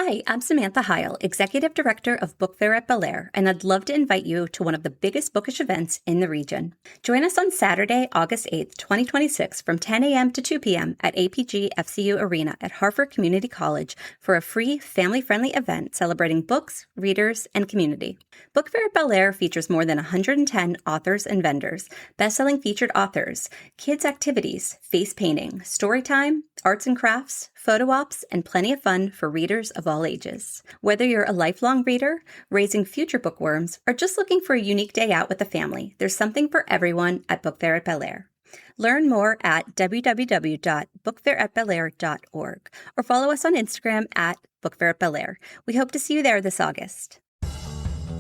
Hi, I'm Samantha Heil, Executive Director of Book Fair at Bel-Air, and I'd love to invite you to one of the biggest bookish events in the region. Join us on Saturday, August 8th, 2026 from 10 a.m. to 2 p.m. at APG FCU Arena at Harford Community College for a free, family-friendly event celebrating books, readers, and community. Book Fair at Bel-Air features more than 110 authors and vendors, best-selling featured authors, kids' activities, face painting, story time, arts and crafts, photo ops, and plenty of fun for readers of all ages. Whether you're a lifelong reader, raising future bookworms, or just looking for a unique day out with the family, there's something for everyone at Book Fair at Bel-Air. Learn more at www.bookfairatbelair.org or follow us on Instagram at Book Fair at Bel-Air. We hope to see you there this August.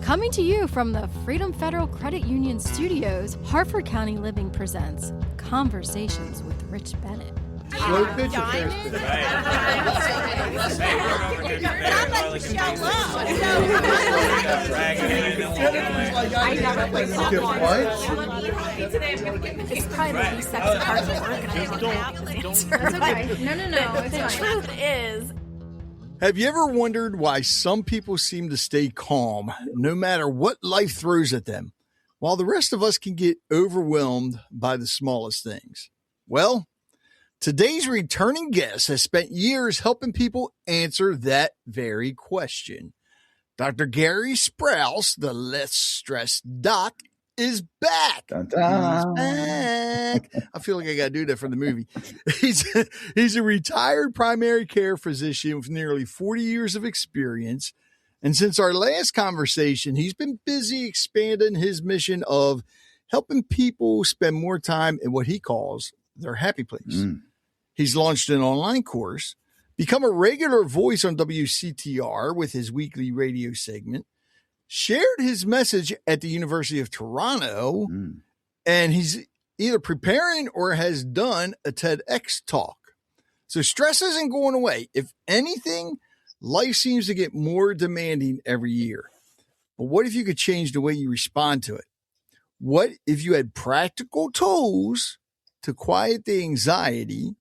Coming to you from the Freedom Federal Credit Union Studios, Harford County Living presents Conversations with Rich Bennett. Slow pitch affairs. I never played softball. It's probably the least sexy part of organizing. No. The truth is. Have you ever wondered why some people seem to stay calm no matter what life throws at them, while the rest of us can get overwhelmed by the smallest things? Well, today's returning guest has spent years helping people answer that very question. Dr. Gary Sprouse, the Less Stressed Doc, is back. Dun, dun. He's back. I feel like I got to do that for the movie. He's a retired primary care physician with nearly 40 years of experience. And since our last conversation, he's been busy expanding his mission of helping people spend more time in what he calls their happy place. He's launched an online course, become a regular voice on WCTR with his weekly radio segment, shared his message at the University of Toronto, and he's either preparing or has done a TEDx talk. So stress isn't going away. If anything, life seems to get more demanding every year. But what if you could change the way you respond to it? What if you had practical tools to quiet the anxiety,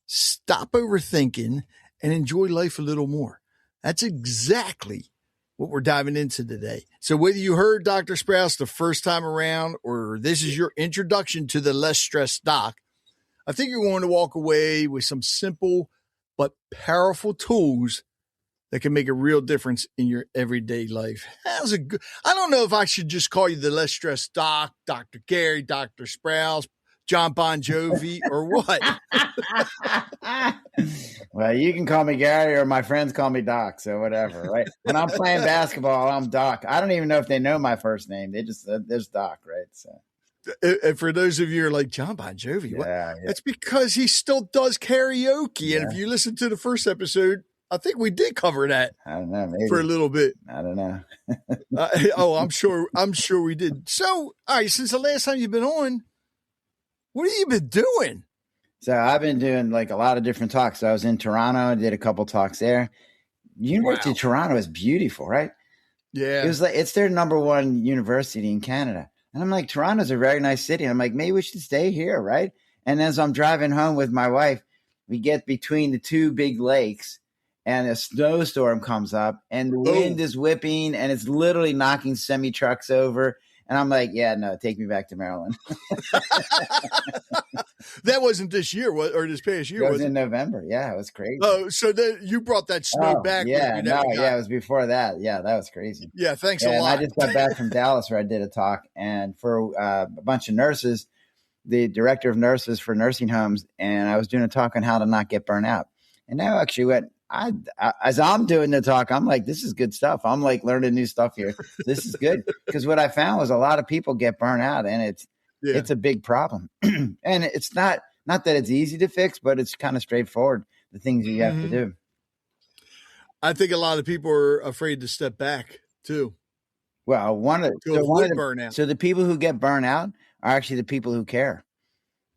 stop overthinking, and enjoy life a little more? That's exactly what we're diving into today. So whether you heard Dr. Sprouse the first time around or this is your introduction to the Less Stressed Doc, I think you're going to walk away with some simple but powerful tools that can make a real difference in your everyday life. That was I don't know if I should just call you the Less Stressed Doc, Dr. Gary, Dr. Sprouse, John Bon Jovi, or what? Well, you can call me Gary or my friends call me Doc, so whatever, right? When I'm playing basketball, I'm Doc. I don't even know if they know my first name. They just there's Doc, right? So, and for those of you who are like, John Bon Jovi, what? Yeah. That's because he still does karaoke. Yeah. And if you listen to the first episode, I think we did cover that. I don't know, maybe. For a little bit. I don't know. I'm sure we did. So, all right, since the last time you've been on, what have you been doing? So I've been doing like a lot of different talks. So I was in Toronto. I did a couple talks there. University of Toronto is beautiful, right? Yeah. It was like, it's their number one university in Canada. And I'm like, Toronto's a very nice city. And I'm like, maybe we should stay here, right? And as I'm driving home with my wife, we get between the two big lakes and a snowstorm comes up and the wind is whipping and it's literally knocking semi trucks over. And I'm like, yeah, no, take me back to Maryland. That wasn't this year, or this past year, it was in November. Yeah, it was crazy. Oh, so you brought that snow back. Yeah, it was before that. Yeah, that was crazy. Yeah, thanks a lot. And I just got back from Dallas where I did a talk. And for a bunch of nurses, the director of nurses for nursing homes, and I was doing a talk on how to not get burnt out. And I actually went, as I'm doing the talk, I'm like, this is good stuff. I'm like learning new stuff here. This is good. Because what I found was a lot of people get burnt out and it's a big problem. And it's not that it's easy to fix, but it's kind of straightforward, the things that you have to do. I think a lot of people are afraid to step back too. Well, burnout. So the people who get burnt out are actually the people who care.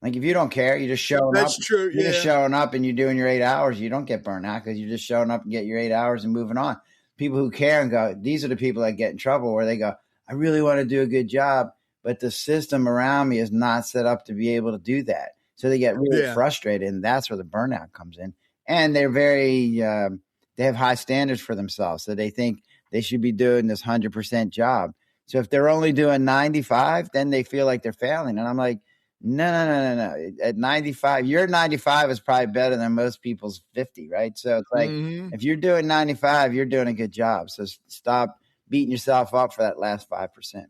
Like if you don't care, you're just showing up. That's true. You're just showing up and you're doing your 8 hours. You don't get burned out because you're just showing up and get your 8 hours and moving on. People who care and go, these are the people that get in trouble where they go, I really want to do a good job, but the system around me is not set up to be able to do that. So they get really frustrated, and that's where the burnout comes in. And they're very they have high standards for themselves. So they think they should be doing this 100% job. So if they're only doing 95, then they feel like they're failing. And I'm like, no. At 95, your 95 is probably better than most people's 50, right? So it's like, if you're doing 95, you're doing a good job. So stop beating yourself up for that last 5%.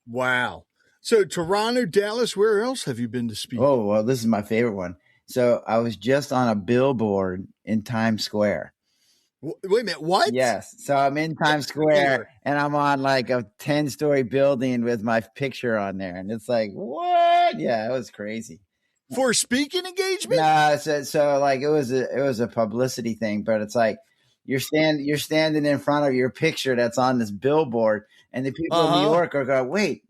Wow. So Toronto, Dallas, where else have you been to speak? Oh, well, this is my favorite one. So I was just on a billboard in Times Square. Wait a minute, what? Yes. So I'm in Times Square and I'm on like a 10-story building with my picture on there. And it's like, what? Yeah, it was crazy. For a speaking engagement? No, so like it was a publicity thing, but it's like you're standing in front of your picture that's on this billboard, and the people in New York are going, wait,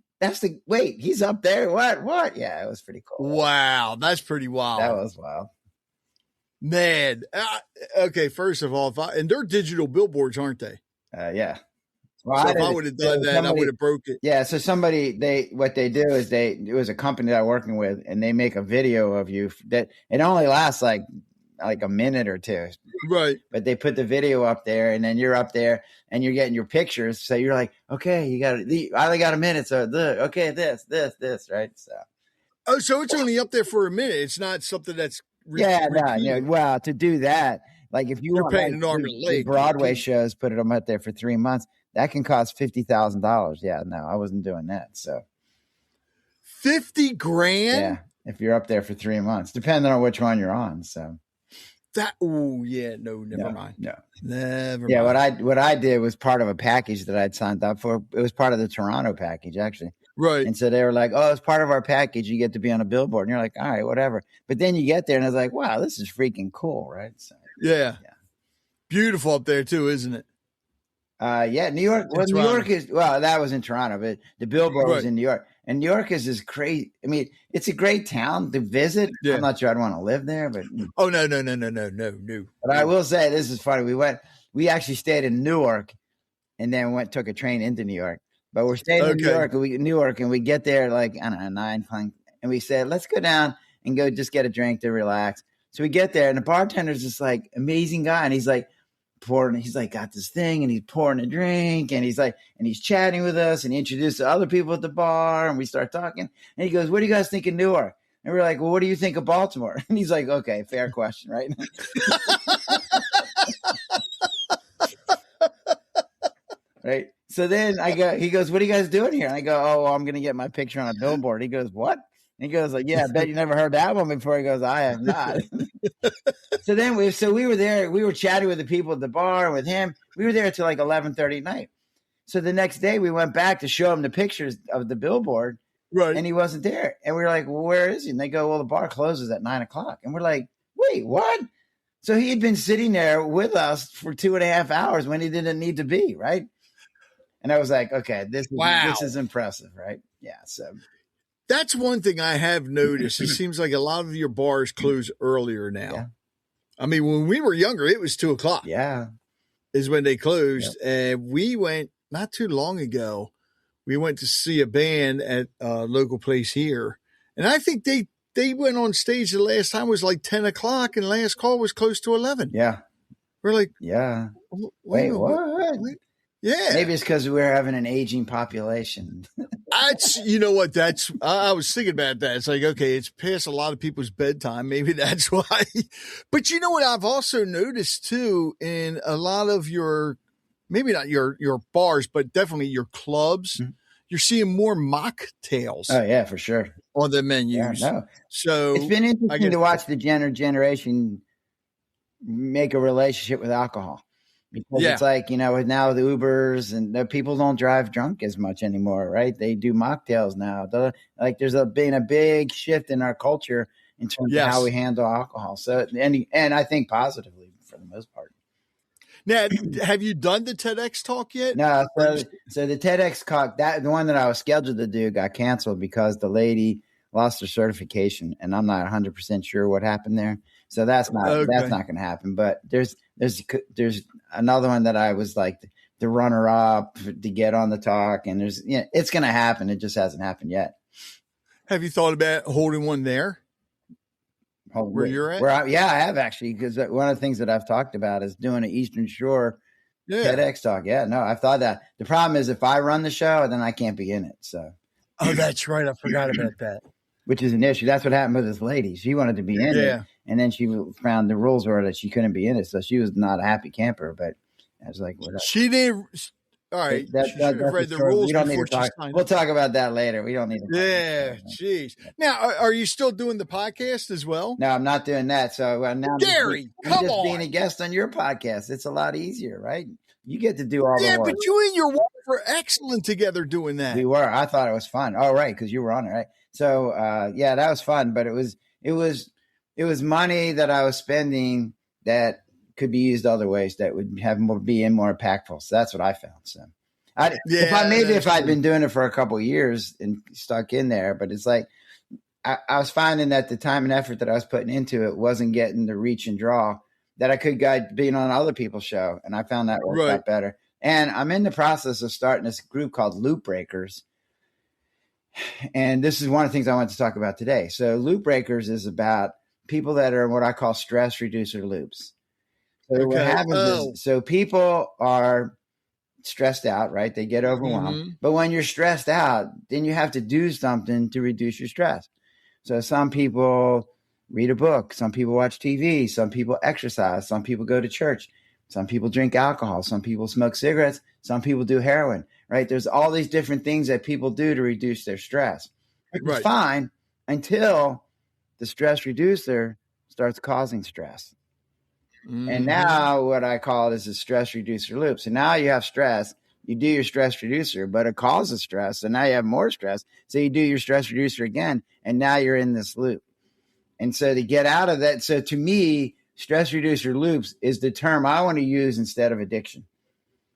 he's up there. What? Yeah, it was pretty cool. Wow, that's pretty wild. That was wild. Man, okay. First of all, and they're digital billboards, aren't they? Yeah. Well, so if I would have done that, I would have broke it. Yeah. So what they do is it was a company that I'm working with, and they make a video of you that it only lasts like a minute or two. Right. But they put the video up there, and then you're up there and you're getting your pictures. So you're like, okay, I only got a minute. So okay, this, right? So. So it's only up there for a minute. It's not something that's. Well, to do that, like if you're paying an arm and a leg, Broadway shows, put them up there for 3 months, that can cost $50,000. Yeah, no, I wasn't doing that. So $50,000. Yeah, if you're up there for 3 months, depending on which one you're on. So that. Oh yeah, never mind. No, never. Yeah, mind. what I did was part of a package that I'd signed up for. It was part of the Toronto package, actually. Right. And so they were like, oh, it's part of our package. You get to be on a billboard. And you're like, all right, whatever. But then you get there and it's like, wow, this is freaking cool, right? So, yeah. Beautiful up there too, isn't it? Yeah, New York. Well, New York is, that was in Toronto, but the billboard was in New York. And New York is this crazy. I mean, it's a great town to visit. Yeah. I'm not sure I'd want to live there, but. Oh, no. But I will say, this is funny. We actually stayed in Newark and then took a train into New York. But we're staying in New York, and we get there like, I don't know, 9 o'clock. And we said, let's go down and go just get a drink to relax. So we get there, and the bartender's this like amazing guy. And he's like got this thing, and he's pouring a drink, and he's chatting with us, and he introduced the other people at the bar, and we start talking. And he goes, what do you guys think of Newark? And we're like, well, what do you think of Baltimore? And he's like, okay, fair question, right? Right. So then he goes, what are you guys doing here? And I go, oh, well, I'm going to get my picture on a billboard. He goes, what? And he goes, like, yeah, I bet you never heard that one before. He goes, I have not. So then we were there. We were chatting with the people at the bar and with him. We were there until like 11:30 at night. So the next day we went back to show him the pictures of the billboard. Right. And he wasn't there. And we were like, well, where is he? And they go, well, the bar closes at 9 o'clock. And we're like, wait, what? So he had been sitting there with us for 2.5 hours when he didn't need to be, right? And I was like, okay, this is impressive, right? Yeah. So that's one thing I have noticed. It seems like a lot of your bars close earlier now. Yeah. I mean, when we were younger, it was 2 o'clock. Yeah. Is when they closed. Yep. And we went not too long ago. We went to see a band at a local place here. And I think they went on stage the last time was like 10 o'clock and last call was close to 11. Yeah. We're like, yeah. Wait, what? Yeah. Maybe it's because we're having an aging population. You know what? I was thinking about that. It's like, okay, it's past a lot of people's bedtime. Maybe that's why. But you know what I've also noticed too in a lot of your, maybe not your bars, but definitely your clubs, mm-hmm. You're seeing more mocktails. Oh yeah, for sure. On the menus. Yeah, no. So it's been interesting to watch the generation make a relationship with alcohol. Because it's like, with now the Ubers and the people don't drive drunk as much anymore, right? They do mocktails now. There's been a big shift in our culture in terms of how we handle alcohol. So, and I think positively for the most part. Now, have you done the TEDx talk yet? No. So the TEDx talk, the one that I was scheduled to do got canceled because the lady lost her certification, and I'm not 100% sure what happened there. So that's not going to happen. But there's another one that I was like the runner up to get on the talk, and it's going to happen. It just hasn't happened yet. Have you thought about holding one there? Where you're at? I have actually, because one of the things that I've talked about is doing an Eastern Shore TEDx talk. Yeah, no, I've thought that. The problem is if I run the show, then I can't be in it. So. Oh, that's right. I forgot about that. Which is an issue. That's what happened with this lady. She wanted to be in it, and then she found the rules were that she couldn't be in it, so she was not a happy camper. But I was like, what? She didn't. All right, she should have read the rules we don't need before to talk. she signed. We'll talk about that later. We don't need to. Yeah, jeez. Now, are you still doing the podcast as well? No, I'm not doing that. So now, Gary, I'm just being a guest on your podcast. It's a lot easier, right? You get to do all the work. Yeah, but you and your wife were excellent together doing that. We were. I thought it was fun. Oh, right, because you were on it, right? So, yeah, that was fun. But it was money that I was spending that could be used other ways that would be more impactful. So that's what I found. So, if I'd been doing it for a couple of years and stuck in there, but it's like I was finding that the time and effort that I was putting into it wasn't getting the reach and draw that I could get being on other people's show, and I found that worked out better. And I'm in the process of starting this group called Loop Breakers. And this is one of the things I wanted to talk about today. So Loop Breakers is about people that are in what I call stress reducer loops. So what happens is, so people are stressed out, right? They get overwhelmed. Mm-hmm. But when you're stressed out, then you have to do something to reduce your stress. So some people read a book. Some people watch TV. Some people exercise. Some people go to church. Some people drink alcohol. Some people smoke cigarettes. Some people do heroin, right? There's all these different things that people do to reduce their stress. It's fine until the stress reducer starts causing stress. Mm-hmm. And now what I call it is a stress reducer loop. So now you have stress. You do your stress reducer, but it causes stress. So now you have more stress. So you do your stress reducer again, and now you're in this loop. And so to get out of that, so to me, stress reducer loops is the term I want to use instead of addiction.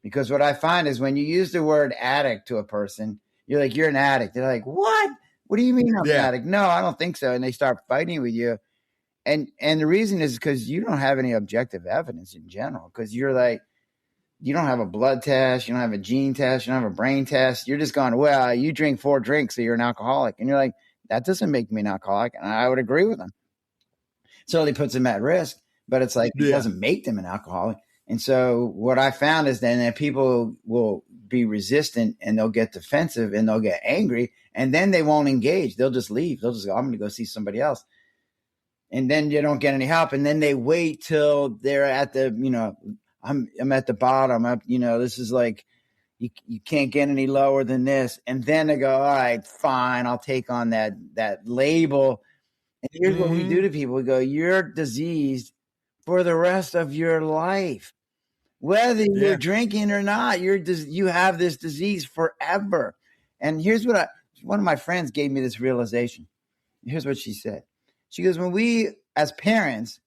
Because what I find is when you use the word addict to a person, you're like, you're an addict. They're like, what? What do you mean I'm an addict? No, I don't think so. And they start fighting with you. And the reason is because you don't have any objective evidence in general. Because you're like, you don't have a blood test. You don't have a gene test. You don't have a brain test. You're just going, well, you drink 4 drinks, so you're an alcoholic. And you're like, that doesn't make me an alcoholic. And I would agree with them. So it puts them at risk. But it's like, it doesn't make them an alcoholic. And so what I found is then that people will be resistant and they'll get defensive and they'll get angry and then they won't engage. They'll just leave. They'll just go, I'm going to go see somebody else. And then you don't get any help. And then they wait till they're at the, I'm at the bottom. This is like, you can't get any lower than this. And then they go, all right, fine. I'll take on that label. And here's what we do to people. We go, you're diseased for the rest of your life, whether you're drinking or not. You have this disease forever. And here's what one of my friends gave me this realization. Here's what she said. She goes, when we, as parents,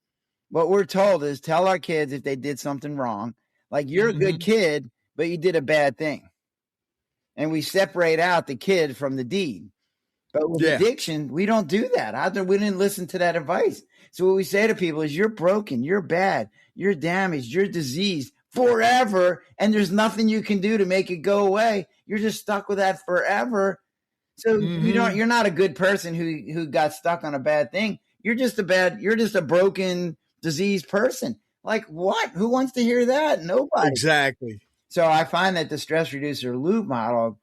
what we're told is tell our kids if they did something wrong, like you're a good kid, but you did a bad thing. And we separate out the kid from the deed. But with addiction, we don't do that. We didn't listen to that advice. So what we say to people is you're broken, you're bad, you're damaged, you're diseased forever, and there's nothing you can do to make it go away. You're just stuck with that forever. So you're not a good person who got stuck on a bad thing. You're just a broken, diseased person. Like what? Who wants to hear that? Nobody. Exactly. So I find that the stress reducer loop model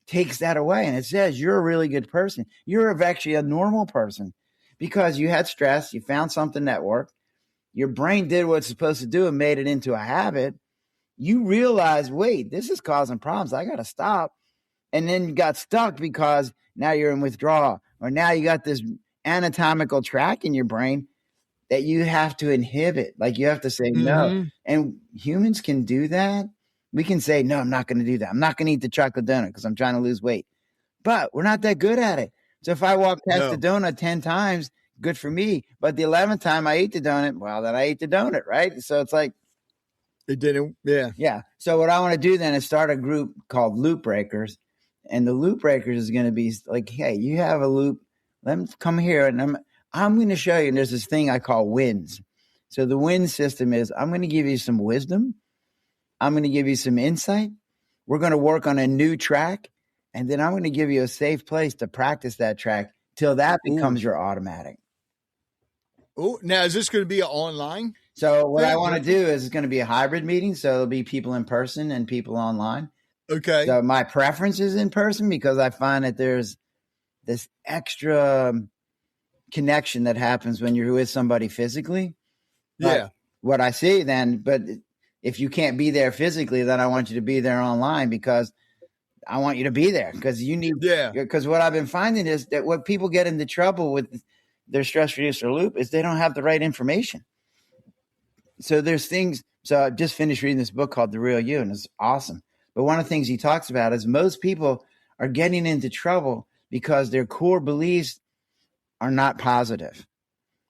takes that away. And it says you're a really good person. You're actually a normal person because you had stress. You found something that worked. Your brain did what it's supposed to do and made it into a habit. You realize, wait, this is causing problems. I got to stop. And then you got stuck because now you're in withdrawal, or now you got this anatomical track in your brain that you have to inhibit. Like you have to say no. And humans can do that. We can say, no, I'm not going to do that. I'm not going to eat the chocolate donut because I'm trying to lose weight. But we're not that good at it. So if I walk past the donut 10 times, good for me. But the 11th time I ate the donut, well, then I ate the donut, right? So it's like. It didn't, Yeah. So what I want to do then is start a group called Loop Breakers. And the Loop Breakers is going to be like, hey, you have a loop. Let me come here and I'm going to show you. And there's this thing I call wins. So the win system is I'm going to give you some wisdom. I'm going to give you some insight. We're going to work on a new track. And then I'm going to give you a safe place to practice that track till that becomes your automatic. Oh, now is this going to be online? So what I want to do is it's going to be a hybrid meeting. So there'll be people in person and people online. Okay. So my preference is in person because I find that there's this extra connection that happens when you're with somebody physically. Yeah. What I see then, but if you can't be there physically, then I want you to be there online because I want you to be there because you need. Yeah. Because what I've been finding is that what people get into trouble with their stress reducer loop is they don't have the right information. So there's things. So I just finished reading this book called The Real You, and it's awesome. But one of the things he talks about is most people are getting into trouble because their core beliefs are not positive.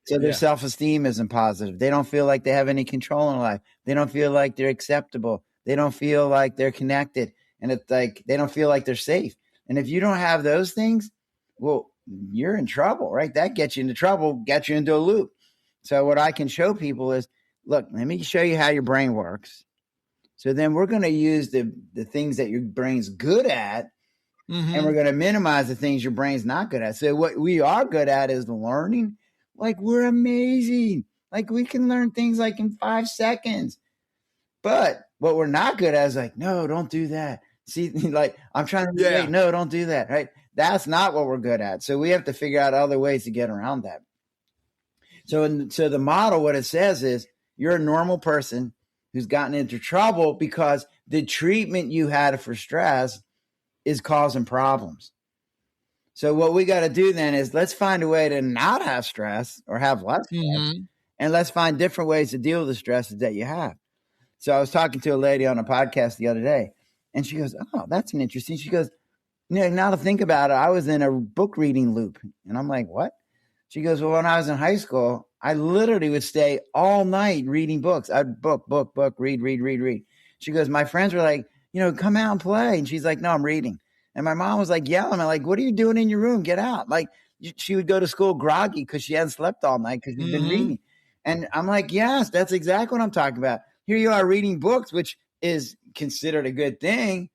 So their self-esteem isn't positive. They don't feel like they have any control in life. They don't feel like they're acceptable. They don't feel like they're connected. And it's like they don't feel like they're safe. And if you don't have those things, well, you're in trouble, right? That gets you into trouble, gets you into a loop. So what I can show people is, look, let me show you how your brain works. So then we're going to use the things that your brain's good at, and we're going to minimize the things your brain's not good at. So what we are good at is learning. Like, we're amazing. Like, we can learn things like in 5 seconds. But what we're not good at is like, no, don't do that. See, like, I'm trying to relate. No, don't do that, right? That's not what we're good at. So we have to figure out other ways to get around that. So the model, what it says is you're a normal person who's gotten into trouble because the treatment you had for stress is causing problems. So what we got to do then is let's find a way to not have stress or have less stress, and let's find different ways to deal with the stresses that you have. So I was talking to a lady on a podcast the other day, and she goes, oh, that's an interesting. She goes, now to think about it, I was in a book reading loop. And I'm like, what? She goes, well, when I was in high school, I literally would stay all night reading books. I'd book, read. She goes, my friends were like, come out and play. And she's like, no, I'm reading. And my mom was like yelling, like, what are you doing in your room? Get out. Like, she would go to school groggy because she hadn't slept all night because she'd been reading. And I'm like, yes, that's exactly what I'm talking about. Here you are reading books, which is considered a good thing,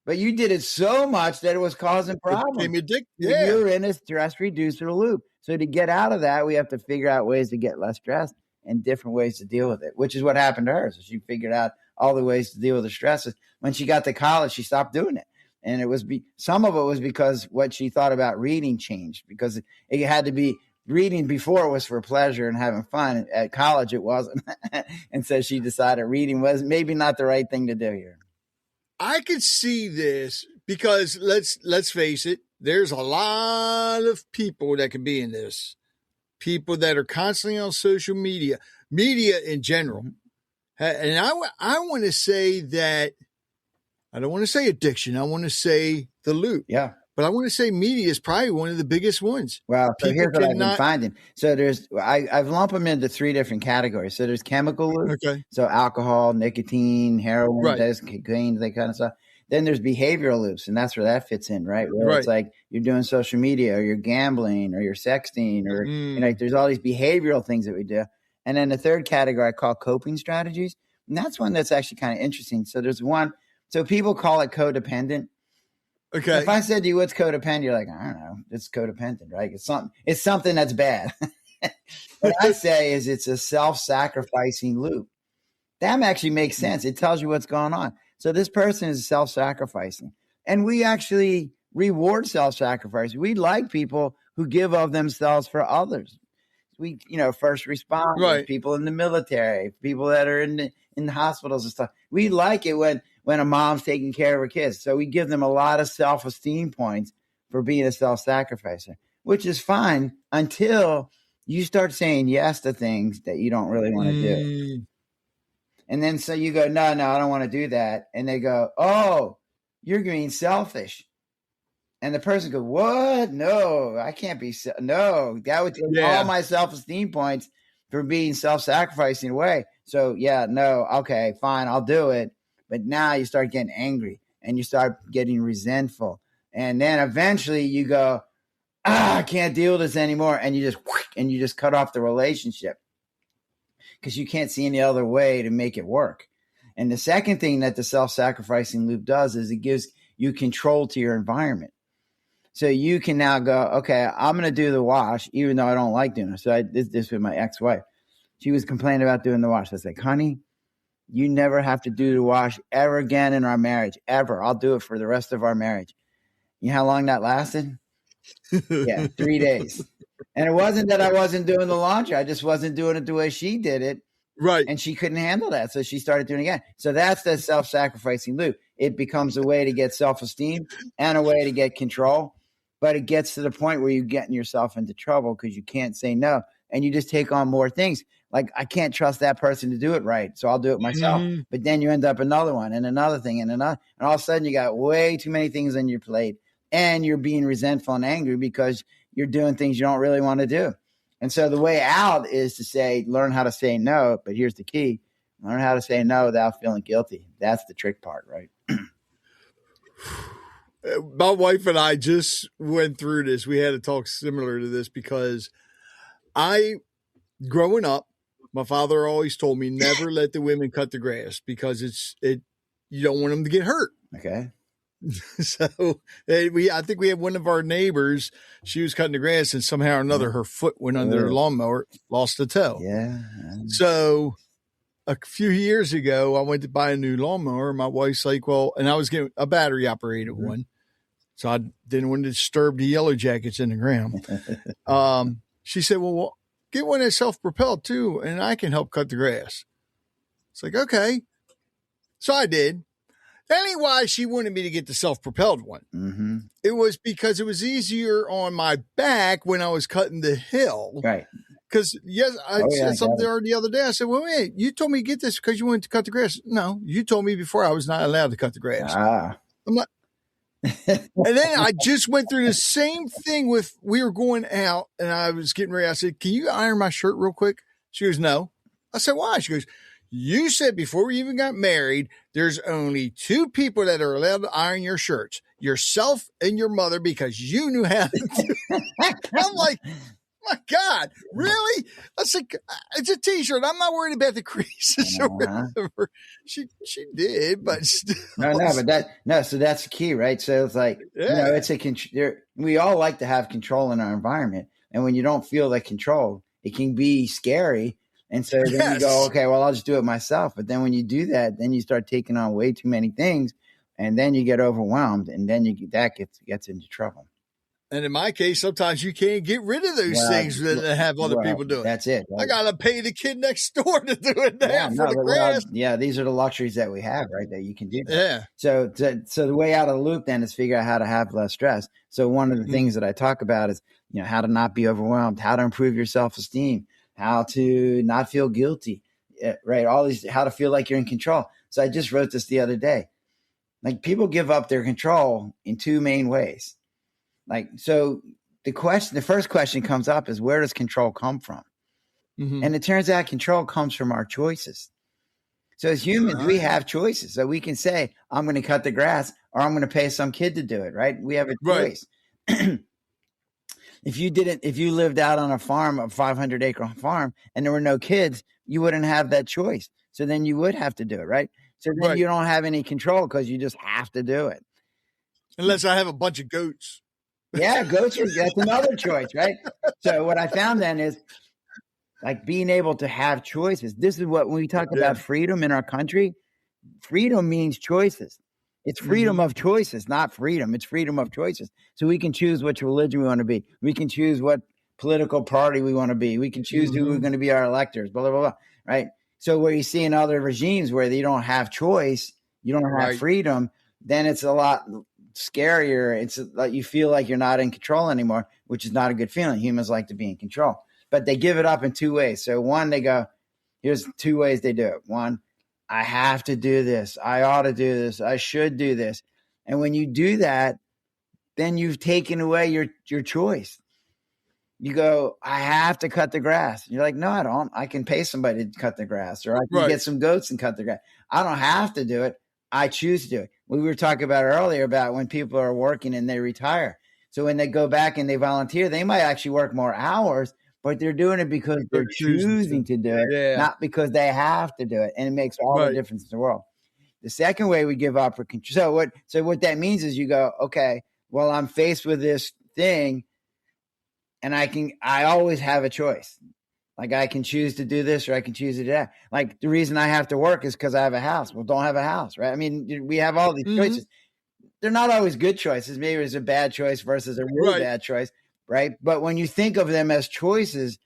but you did it so much that it was causing problems. It became addictive. You're in a stress reducer loop. So to get out of that, we have to figure out ways to get less stressed and different ways to deal with it, which is what happened to her. So she figured out all the ways to deal with the stresses. When she got to college, she stopped doing it. And it was some of it was because what she thought about reading changed, because it had to be reading before it was for pleasure and having fun. At college, it wasn't. And so she decided reading was maybe not the right thing to do here. I could see this because let's face it, there's a lot of people that can be in this. People that are constantly on social media in general. And I want to say that, I don't want to say addiction. I want to say the loop. Yeah. But I want to say media is probably one of the biggest ones. Well, so here's what I've been finding. So I've lumped them into 3 different categories. So there's chemical loops. Okay. So alcohol, nicotine, heroin, right. cocaine, that kind of stuff. Then there's behavioral loops, and that's where that fits in, right? Where it's like you're doing social media or you're gambling or you're sexting or, there's all these behavioral things that we do. And then the third category I call coping strategies. And that's one that's actually kind of interesting. So there's one, so people call it codependent. Okay. If I said to you, what's codependent? You're like, I don't know. It's codependent, right? It's something that's bad. What I say is it's a self-sacrificing loop. That actually makes sense. It tells you what's going on. So this person is self-sacrificing. And we actually reward self-sacrifice. We like people who give of themselves for others. We, first responders, right. People in the military, people that are in the hospitals and stuff. We like it when a mom's taking care of her kids. So we give them a lot of self-esteem points for being a self-sacrificer, which is fine until you start saying yes to things that you don't really want to do. And then so you go, no, I don't want to do that. And they go, oh, you're being selfish. And the person goes, what? No, I can't be. No, that would take all my self-esteem points for being self-sacrificing away. So no, okay, fine, I'll do it. But now you start getting angry and you start getting resentful. And then eventually you go, I can't deal with this anymore. And you just cut off the relationship because you can't see any other way to make it work. And the second thing that the self-sacrificing loop does is it gives you control to your environment. So you can now go, okay, I'm going to do the wash, even though I don't like doing it. So I did this with my ex-wife. She was complaining about doing the wash. I was like, honey, you never have to do the wash ever again in our marriage, ever. I'll do it for the rest of our marriage. You know how long that lasted? Yeah, 3 days. And it wasn't that I wasn't doing the laundry. I just wasn't doing it the way she did it. Right. And she couldn't handle that. So she started doing it again. So that's the self-sacrificing loop. It becomes a way to get self-esteem and a way to get control. But it gets to the point where you're getting yourself into trouble because you can't say no. And you just take on more things. Like, I can't trust that person to do it right, so I'll do it myself. Mm-hmm. But then you end up another one and another thing and another. And all of a sudden you got way too many things on your plate. And you're being resentful and angry because you're doing things you don't really want to do. And so the way out is to say, learn how to say no. But here's the key. Learn how to say no without feeling guilty. That's the trick part, right? My wife and I just went through this. We had a talk similar to this because growing up, my father always told me never let the women cut the grass because you don't want them to get hurt. Okay. So I think we had one of our neighbors, she was cutting the grass and somehow or another her foot went under the lawnmower, lost a toe. Yeah. So a few years ago, I went to buy a new lawnmower. My wife's like, well, and I was getting a battery operated one. So I didn't want to disturb the yellow jackets in the ground. She said, well, get one that's self-propelled too, and I can help cut the grass. It's like, okay. So I did. That ain't why she wanted me to get the self-propelled one. Mm-hmm. It was because it was easier on my back when I was cutting the hill. Right. Because, yes, I said something there the other day. I said, well, wait, you told me to get this because you wanted to cut the grass. No, you told me before I was not allowed to cut the grass. I'm not. And then I just went through the same thing we were going out and I was getting ready. I said, can you iron my shirt real quick? She goes, no. I said, why? She goes, you said before we even got married, there's only 2 people that are allowed to iron your shirts, yourself and your mother, because you knew how to do it. I'm like, my God, really? I said, it's a t-shirt. I'm not worried about the creases or whatever. She did, but still. So that's the key, right? So it's like, we all like to have control in our environment. And when you don't feel that control, it can be scary. And so then you go, okay, well, I'll just do it myself. But then when you do that, then you start taking on way too many things, and then you get overwhelmed, and then that gets into trouble. And in my case, sometimes you can't get rid of those things that have other people do it. That's it. Right? I got to pay the kid next door to do it now for the grass. These are the luxuries that we have, right? That you can do that. Yeah. So the way out of the loop then is figure out how to have less stress. So one of the things that I talk about is, how to not be overwhelmed, how to improve your self-esteem, how to not feel guilty, right? All these, how to feel like you're in control. So I just wrote this the other day. Like, people give up their control in 2 main ways. Like, so the first question comes up is, where does control come from? Mm-hmm. And it turns out control comes from our choices. So as humans, we have choices. So we can say, I'm going to cut the grass, or I'm going to pay some kid to do it, right? We have a choice. Right. If you lived out on a 500-acre farm, and there were no kids, you wouldn't have that choice. So then you would have to do it, right? So then you don't have any control because you just have to do it. Unless I have a bunch of goats. Yeah, goats that's another choice, right? So what I found then is, like, being able to have choices. This is what, when we talk about freedom in our country, freedom means choices. It's freedom of choices, not freedom. It's freedom of choices. So we can choose which religion we want to be. We can choose what political party we want to be. We can choose who we're going to be our electors, blah, blah, blah, blah, right? So where you see in other regimes where you don't have choice, you don't have freedom, then it's a lot scarier. It's like you feel like you're not in control anymore, which is not a good feeling. Humans like to be in control, but they give it up in 2 ways. So one, they go, here's 2 ways they do it. One, I have to do this. I ought to do this. I should do this. And when you do that, then you've taken away your choice. You go, I have to cut the grass. You're like, no, I don't. I can pay somebody to cut the grass, or I can get some goats and cut the grass. I don't have to do it. I choose to do it. We were talking about earlier about when people are working and they retire. So when they go back and they volunteer, they might actually work more hours, but they're doing it because they're choosing to do it, not because they have to do it. And it makes all the difference in the world. The second way we give up for control. So what that means is you go, okay, well, I'm faced with this thing and I always have a choice. Like I can choose to do this or I can choose to do that. Like the reason I have to work is because I have a house. Well, don't have a house, right? I mean, we have all these choices. They're not always good choices. Maybe it's a bad choice versus a really bad choice, right? But when you think of them as choices,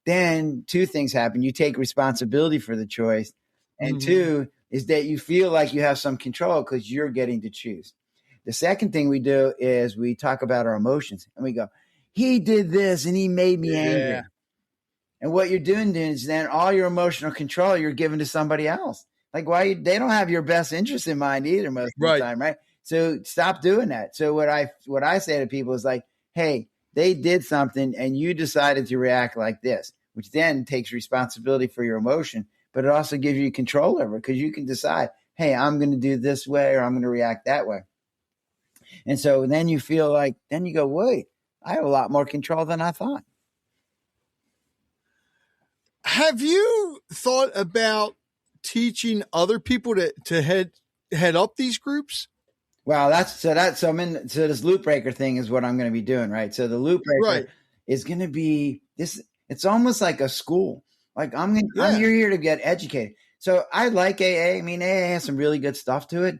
then two things happen. You take responsibility for the choice. And two is that you feel like you have some control because you're getting to choose. The second thing we do is we talk about our emotions and we go, he did this and he made me angry. And what you're doing is then all your emotional control you're giving to somebody else. Like they don't have your best interest in mind either most of the time, right? So stop doing that. So what I say to people is like, hey, they did something and you decided to react like this, which then takes responsibility for your emotion, but it also gives you control over it because you can decide, hey, I'm going to do this way or I'm going to react that way. And so then you feel like, then you go, wait, I have a lot more control than I thought. Have you thought about teaching other people to head up these groups? Well, so this loop breaker thing is what I'm going to be doing, right? So the loop breaker is going to be this. It's almost like a school. Like I'm here to get educated. So I like AA. I mean, AA has some really good stuff to it,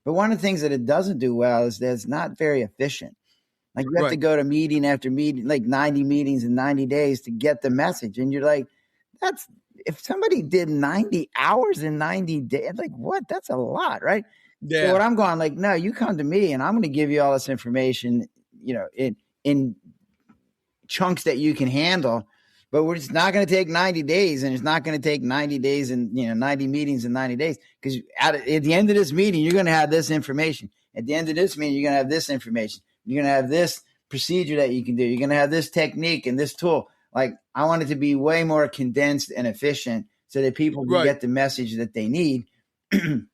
but one of the things that it doesn't do well is that it's not very efficient. Like you have to go to meeting after meeting, like 90 meetings in 90 days to get the message, and you're like, that's if somebody did 90 hours in 90 days, like what? That's a lot, right? Yeah. So what I'm going like, no, you come to me and I'm going to give you all this information, in chunks that you can handle, but it's not going to take 90 days and it's not going to take 90 days and 90 meetings in 90 days. Because at the end of this meeting, you're going to have this information. At the end of this meeting, you're going to have this information. You're going to have this procedure that you can do. You're going to have this technique and this tool. Like I want it to be way more condensed and efficient so that people can get the message that they need. And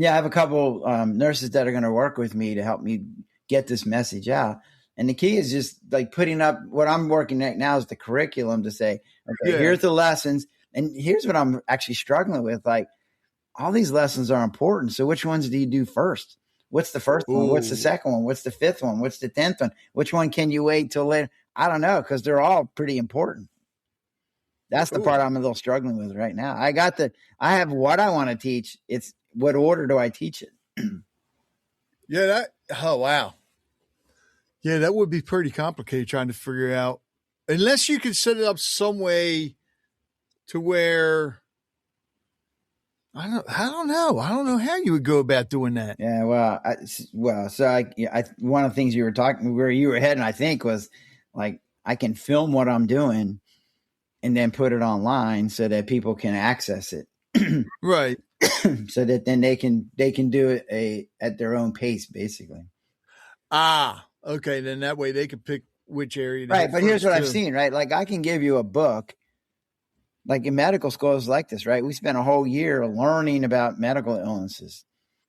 I have a couple nurses that are going to work with me to help me get this message out. And the key is just like putting up what I'm working at now is the curriculum to say, okay, here's the lessons. And here's what I'm actually struggling with. Like all these lessons are important. So which ones do you do first? What's the first one? What's the second one? What's the fifth one? What's the 10th one? Which one can you wait till later? I don't know, because they're all pretty important. That's the part I'm a little struggling with right now. I have what I want to teach. It's what order do I teach it? Oh, wow. Yeah, that would be pretty complicated trying to figure out, unless you could set it up some way to where, I don't know. I don't know how you would go about doing that. Yeah, one of the things you were talking, where you were heading, I think, was like, I can film what I'm doing and then put it online so that people can access it. Right. So that then they can do it at their own pace, basically. Okay. Then that way they can pick which area. Right. But here's what I've seen, right? Like I can give you a book, like in medical schools like this, right? We spent a whole year learning about medical illnesses.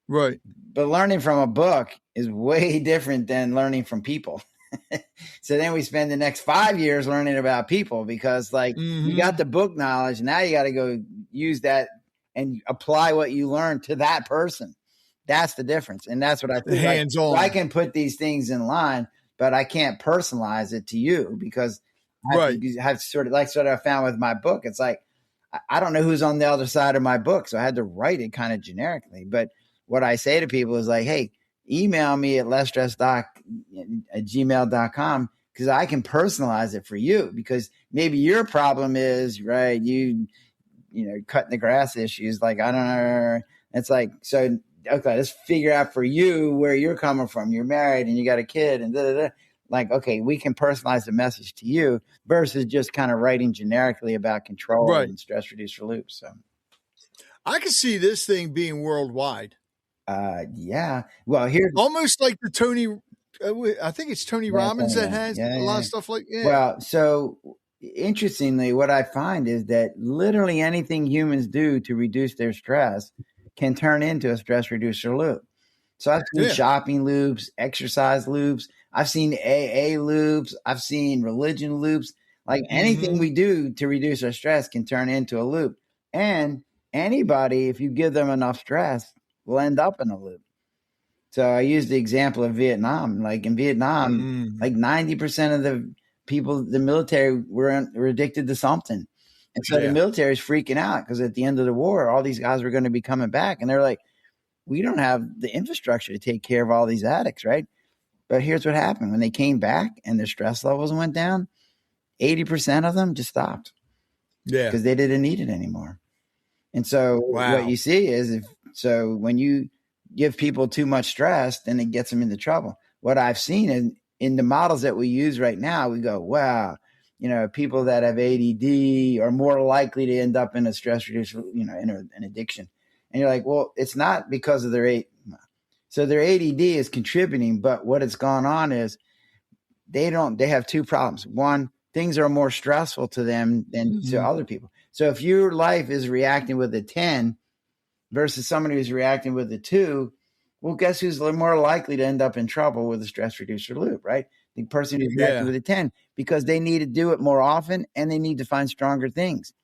Right. But learning from a book is way different than learning from people. So then we spend the next 5 years learning about people because you got the book knowledge. Now you got to go use that and apply what you learned to that person. That's the difference. And that's what I think. Hands-on. I can put these things in line, but I can't personalize it to you because I have sort of like what I found with my book. It's like, I don't know who's on the other side of my book. So I had to write it kind of generically. But what I say to people is like, hey, email me at lessstressdoc@gmail.com because I can personalize it for you because maybe your problem is, right, you cutting the grass issues. Like, I don't know. It's like, so, okay, let's figure out for you where you're coming from. You're married and you got a kid and da-da-da. Like, okay, we can personalize the message to you versus just kind of writing generically about control and stress reducer loops. So I can see this thing being worldwide. Yeah. Well, here's almost like the Tony, I think it's Tony Robbins that has a lot of stuff like that. Well, so interestingly, what I find is that literally anything humans do to reduce their stress can turn into a stress reducer loop. So I've seen shopping loops, exercise loops. I've seen AA loops. I've seen religion loops. Like anything we do to reduce our stress can turn into a loop. And anybody, if you give them enough stress, will end up in a loop. So I used the example of Vietnam. Like in Vietnam, like 90% of the people, the military were addicted to something. And so the military is freaking out because at the end of the war, all these guys were going to be coming back. And they're like, we don't have the infrastructure to take care of all these addicts, right? But here's what happened. When they came back and their stress levels went down, 80% of them just stopped. Yeah. Because they didn't need it anymore. And so what you see is when you give people too much stress, then it gets them into trouble. What I've seen in the models that we use right now, we go, wow, people that have ADD are more likely to end up in a stress reducer, in an addiction. And you're like, well, it's not because of their so their ADD is contributing, but what has gone on is they have two problems. One, things are more stressful to them than to other people. So if your life is reacting with a 10 versus somebody who's reacting with a 2, well, guess who's more likely to end up in trouble with a stress reducer loop, right? The person who's reacting with a 10, because they need to do it more often and they need to find stronger things.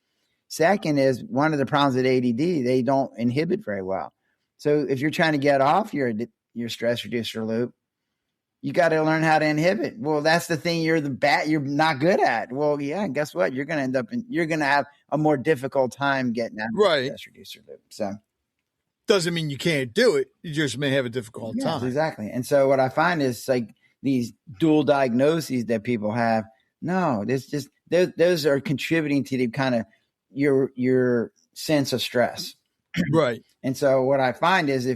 Second is one of the problems with ADD, they don't inhibit very well. So if you're trying to get off your stress reducer loop, you got to learn how to inhibit. Well, that's the thing you're not good at. Well, yeah, guess what? You're going to have a more difficult time getting out of the stress reducer loop. So doesn't mean you can't do it. You just may have a difficult time. Exactly. And so what I find is like these dual diagnoses that people have. No, there's just those are contributing to the kind of your sense of stress. Right. And so what I find is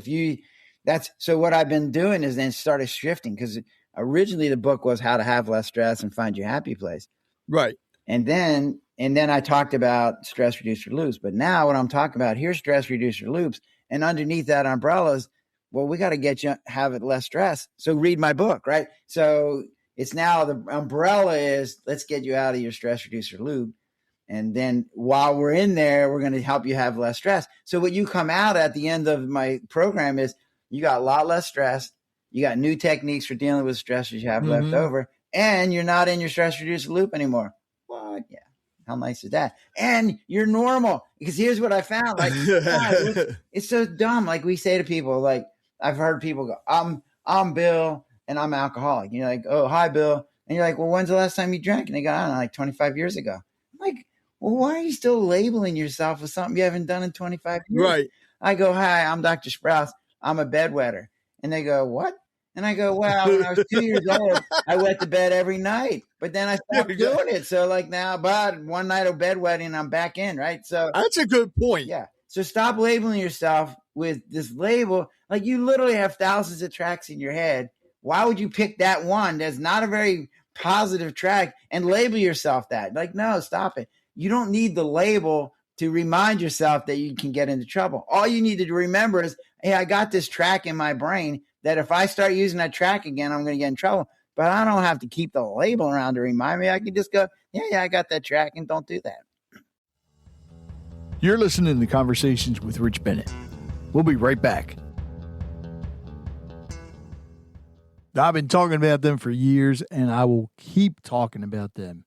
what I've been doing is then started shifting, because originally the book was how to have less stress and find your happy place. Right. And then I talked about stress reducer loops. But now what I'm talking about, here's stress reducer loops. And underneath that umbrella is, well, we got to get you have it less stress. So read my book, right? So it's now the umbrella is, let's get you out of your stress reducer loop. And then while we're in there, we're going to help you have less stress. So what you come out at the end of my program is you got a lot less stress. You got new techniques for dealing with stress that you have left over. And you're not in your stress reducer loop anymore. What? Yeah. How nice is that? And you're normal. Because here's what I found. Like, it's so dumb. Like we say to people, like I've heard people go, I'm Bill and I'm alcoholic. And you're like, oh, hi, Bill. And you're like, well, when's the last time you drank? And they go, I don't know, like 25 years ago. I'm like, well, why are you still labeling yourself with something you haven't done in 25 years? Right. I go, hi, I'm Dr. Sprouse. I'm a bedwetter. And they go, what? And I go, well, when I was 2 years old, I wet the bed every night. But then I stopped doing it. So like now, about one night of bedwetting, I'm back in, right? So that's a good point. Yeah. So stop labeling yourself with this label. Like you literally have thousands of tracks in your head. Why would you pick that one that's not a very positive track and label yourself that? Like, no, stop it. You don't need the label to remind yourself that you can get into trouble. All you need to remember is, hey, I got this track in my brain that if I start using that track again, I'm going to get in trouble. But I don't have to keep the label around to remind me. I can just go, yeah, I got that track, and don't do that. You're listening to Conversations with Rich Bennett. We'll be right back. I've been talking about them for years, and I will keep talking about them.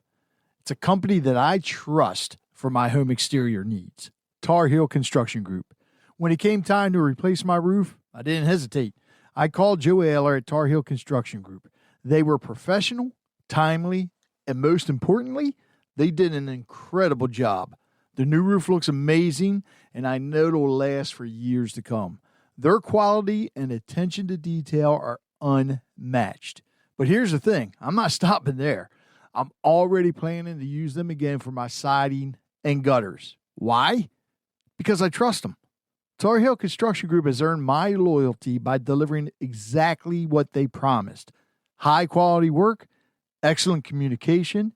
It's a company that I trust for my home exterior needs. Tar Heel Construction Group. When it came time to replace my roof, I didn't hesitate. I called Joe Ayler at Tar Heel Construction Group. They were professional, timely, and most importantly, they did an incredible job. The new roof looks amazing, and I know it'll last for years to come. Their quality and attention to detail are unmatched. But here's the thing. I'm not stopping there. I'm already planning to use them again for my siding and gutters. Why? Because I trust them. Tar Heel Construction Group has earned my loyalty by delivering exactly what they promised. High quality work, excellent communication,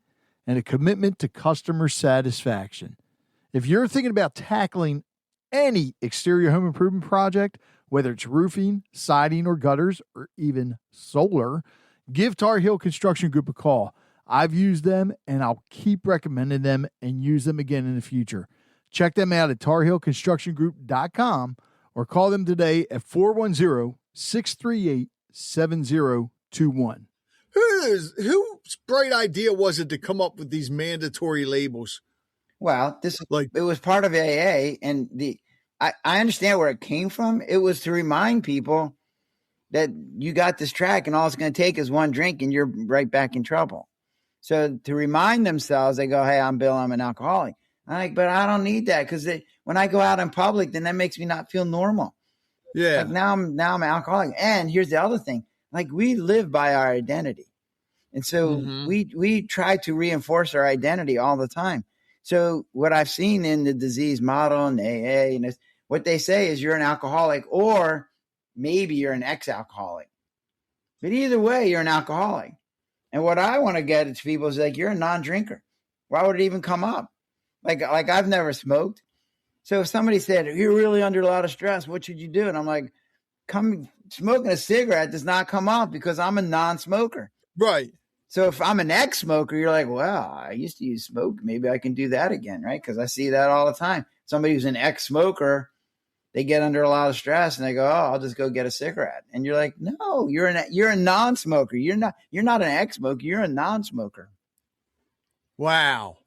and a commitment to customer satisfaction. If you're thinking about tackling any exterior home improvement project, whether it's roofing, siding, or gutters, or even solar, give Tar Heel Construction Group a call. I've used them, and I'll keep recommending them and use them again in the future. Check them out at tarheelconstructiongroup.com or call them today at 410-638-7021. Whose bright idea was it to come up with these mandatory labels? Well, it was part of AA, and I understand where it came from. It was to remind people that you got this track and all it's going to take is one drink and you're right back in trouble. So to remind themselves, they go, hey, I'm Bill, I'm an alcoholic. I'm like, but I don't need that because when I go out in public, then that makes me not feel normal. Yeah. Like now I'm an alcoholic. And here's the other thing. Like we live by our identity. And so we try to reinforce our identity all the time. So what I've seen in the disease model and AA, and what they say is you're an alcoholic or maybe you're an ex-alcoholic. But either way, you're an alcoholic. And what I want to get to people is like, you're a non-drinker. Why would it even come up? Like I've never smoked. So if somebody said, you're really under a lot of stress, what should you do? And I'm like, smoking a cigarette does not come up because I'm a non-smoker. Right. So if I'm an ex-smoker, you're like, well, I used to use smoke. Maybe I can do that again, right? Because I see that all the time. Somebody who's an ex-smoker, they get under a lot of stress and they go, oh, I'll just go get a cigarette. And you're like, no, you're a non-smoker. You're not an ex-smoker. You're a non-smoker. Wow.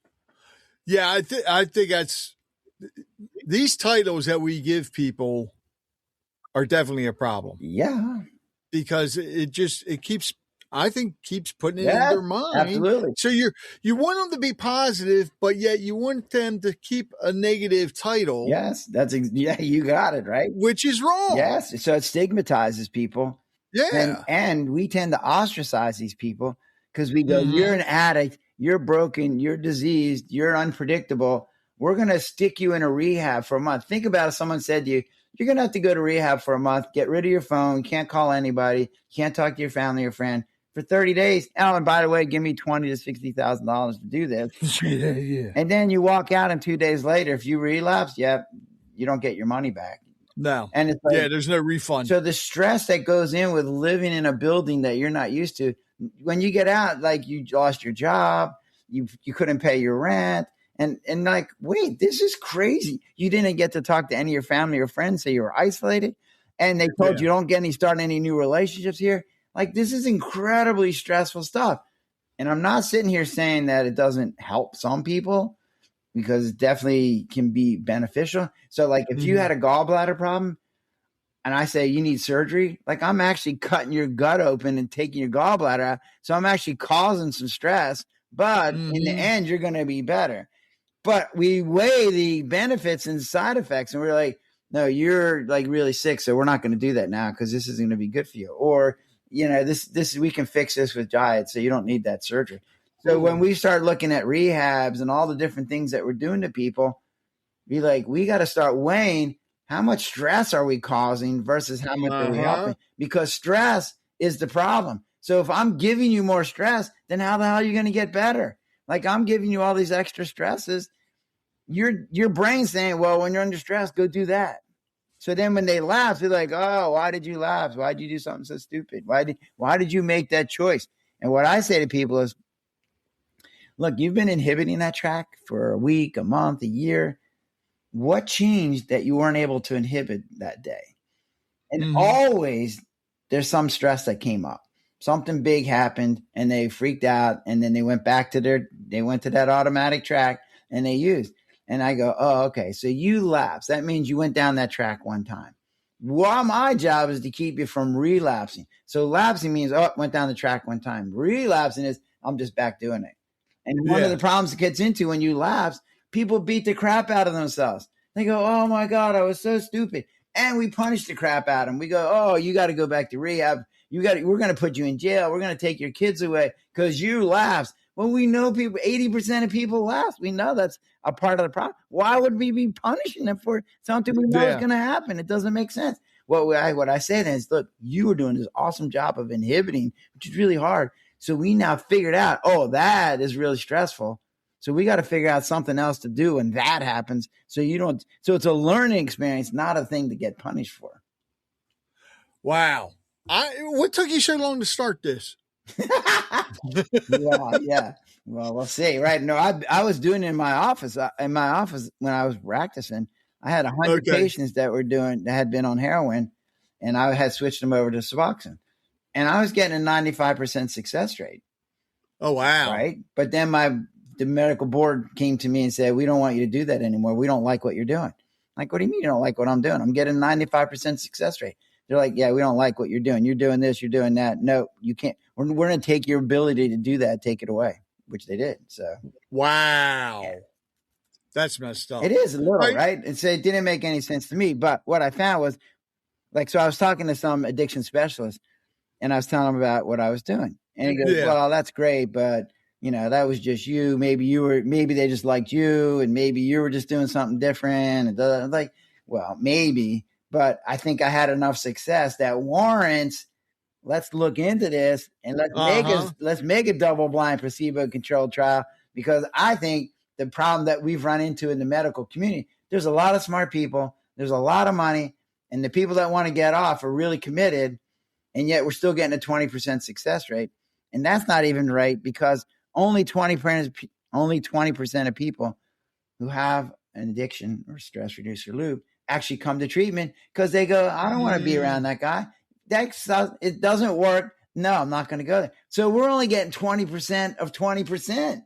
Yeah, I think that's these titles that we give people are definitely a problem. Yeah. Because it keeps putting it in their mind. Absolutely. So you want them to be positive, but yet you want them to keep a negative title. Yes, you got it, right? Which is wrong. Yes, so it stigmatizes people. Yeah. And we tend to ostracize these people because we go, you're an addict, you're broken, you're diseased, you're unpredictable. We're going to stick you in a rehab for a month. Think about if someone said to you, you're going to have to go to rehab for a month, get rid of your phone, can't call anybody, can't talk to your family or friend for 30 days. Oh, and by the way, give me $20,000 to $60,000 to do this. Yeah. And then you walk out and 2 days later, if you relapse, you don't get your money back. No. And it's like, there's no refund. So the stress that goes in with living in a building that you're not used to, when you get out, like you lost your job, you couldn't pay your rent. And like, wait, this is crazy. You didn't get to talk to any of your family or friends, so you were isolated. And they told you don't start any new relationships here. Like, this is incredibly stressful stuff. And I'm not sitting here saying that it doesn't help some people because it definitely can be beneficial. So like if you had a gallbladder problem and I say you need surgery, like I'm actually cutting your gut open and taking your gallbladder out. So I'm actually causing some stress, but in the end, you're going to be better. But we weigh the benefits and side effects and we're like, no, you're like really sick. So we're not going to do that now because this isn't going to be good for you. Or, this we can fix this with diet. So you don't need that surgery. So when we start looking at rehabs and all the different things that we're doing to people, be like, we got to start weighing how much stress are we causing versus how much are we helping? Because stress is the problem. So if I'm giving you more stress, then how the hell are you going to get better? Like I'm giving you all these extra stresses. Your brain's saying, well, when you're under stress, go do that. So then when they laugh, they're like, oh, why did you laugh? Why did you do something so stupid? Why did you make that choice? And what I say to people is, look, you've been inhibiting that track for a week, a month, a year. What changed that you weren't able to inhibit that day? And always there's some stress that came up. Something big happened and they freaked out. And then they went back to that automatic track and they used. And I go, oh, okay. So you lapsed. That means you went down that track one time. Well, my job is to keep you from relapsing. So lapsing means, went down the track one time. Relapsing is, I'm just back doing it. And one of the problems it gets into when you lapse, people beat the crap out of themselves. They go, oh my God, I was so stupid. And we punish the crap out of them. We go, oh, you got to go back to rehab. We're going to put you in jail. We're going to take your kids away because you lapsed. Well, we know 80% of people lapse. We know that's a part of the problem. Why would we be punishing them for something we know is going to happen? It doesn't make sense. What I say then is, look, you were doing this awesome job of inhibiting, which is really hard. So we now figured out, that is really stressful. So we got to figure out something else to do when that happens. So it's a learning experience, not a thing to get punished for. Wow. What took you so long to start this? Yeah. Well, we'll see. Right. No, I was doing it in my office. In my office when I was practicing, I had 100 patients that had been on heroin, and I had switched them over to Suboxone. And I was getting a 95% success rate. Oh, wow. Right. But then the medical board came to me and said, we don't want you to do that anymore. We don't like what you're doing. Like, what do you mean you don't like what I'm doing? I'm getting 95% success rate. They're like, yeah, we don't like what you're doing. You're doing this, you're doing that. No, you can't. We're going to take your ability to do that, take it away, which they did. So, wow. Yeah. That's messed up. It is a little, right? It didn't make any sense to me. But what I found was, like, so I was talking to some addiction specialist, and I was telling him about what I was doing. And he goes, well, that's great, but, you know, that was just you. Maybe they just liked you, and maybe you were just doing something different. And I'm like, well, maybe, but I think I had enough success that warrants, let's look into this and let's make a double-blind placebo-controlled trial, because I think the problem that we've run into in the medical community, there's a lot of smart people, there's a lot of money, and the people that want to get off are really committed, and yet we're still getting a 20% success rate. And that's not even right, because only 20% of people who have an addiction or stress reducer loop actually come to treatment because they go, I don't want to be around that guy. It doesn't work. No, I'm not going to go there. So we're only getting 20% of 20%.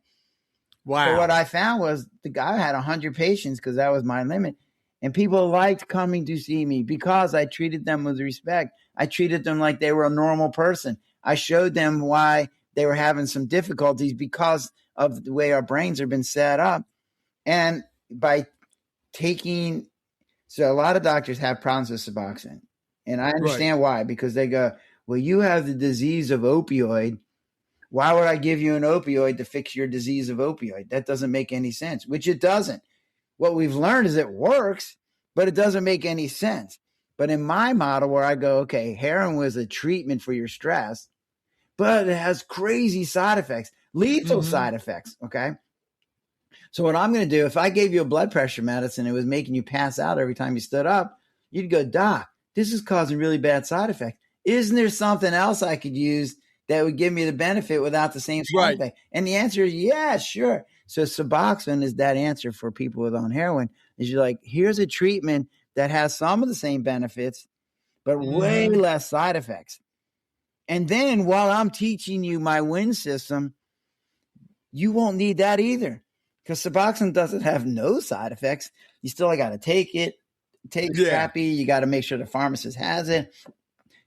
Wow. So what I found was the guy had 100 patients because that was my limit. And people liked coming to see me because I treated them with respect. I treated them like they were a normal person. I showed them why they were having some difficulties because of the way our brains have been set up. And by taking, so a lot of doctors have problems with Suboxone. And I understand why, because they go, well, you have the disease of opioid. Why would I give you an opioid to fix your disease of opioid? That doesn't make any sense, which it doesn't. What we've learned is it works, but it doesn't make any sense. But in my model where I go, okay, heroin was a treatment for your stress, but it has crazy side effects, lethal side effects, okay? So what I'm going to do, if I gave you a blood pressure medicine, it was making you pass out every time you stood up, you'd go, doc, this is causing really bad side effects. Isn't there something else I could use that would give me the benefit without the same side effect? And the answer is, yeah, sure. So Suboxone is that answer for people with on heroin. Is you're like, here's a treatment that has some of the same benefits, but way less side effects. And then while I'm teaching you my WIN system, you won't need that either, because Suboxone doesn't have no side effects. You still got to take it. It tastes crappy. You got to make sure the pharmacist has it.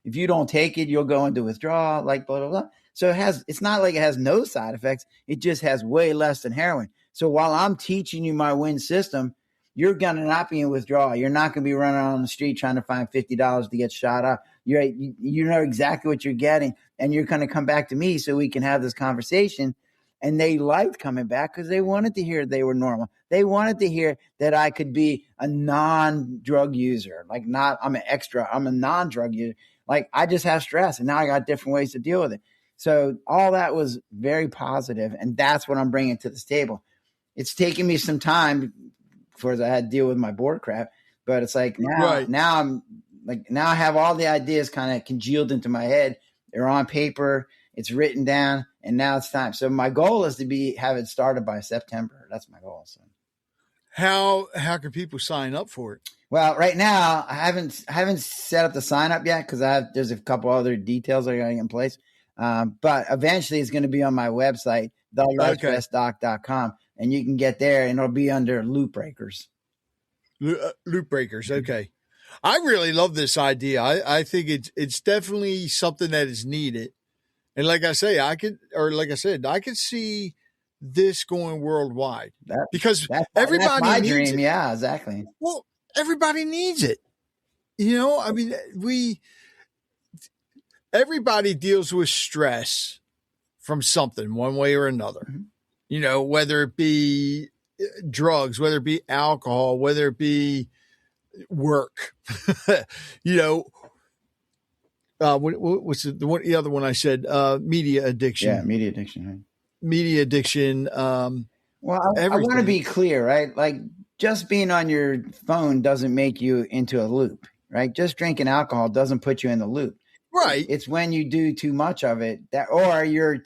If you don't take it, you'll go into withdrawal, like blah, blah, blah. So it's not like it has no side effects. It just has way less than heroin. So while I'm teaching you my WIN system, you're going to not be in withdrawal. You're not going to be running on the street trying to find $50 to get shot up. You know exactly what you're getting, and you're going to come back to me so we can have this conversation. And they liked coming back because they wanted to hear they were normal. They wanted to hear that I could be a non-drug user. Like, I'm a non-drug user. Like, I just have stress, and now I got different ways to deal with it. So all that was very positive, and that's what I'm bringing to this table. It's taken me some time before I had to deal with my board crap, but it's like now I have all the ideas kind of congealed into my head. They're on paper. It's written down, and now it's time. So my goal is to have it started by September. That's my goal. So how can people sign up for it? Well, right now I haven't set up the sign up yet because there's a couple other details I got to get in place. But eventually it's going to be on my website, thelifebestdoc.com, and you can get there, and it'll be under Loop Breakers. Loop Breakers. Okay. I really love this idea. I think it's definitely something that is needed. And like I say, I could see this going worldwide because everybody that's my needs dream. it. Yeah, exactly. Well, everybody needs it. You know, I mean, everybody deals with stress from something one way or another. Mm-hmm. You know, whether it be drugs, whether it be alcohol, whether it be work, you know, what's the other one I said? Media addiction. Yeah, media addiction. Right? Media addiction. Well, I want to be clear, right? Like, just being on your phone doesn't make you into a loop, right? Just drinking alcohol doesn't put you in the loop. Right. It's when you do too much of it or you're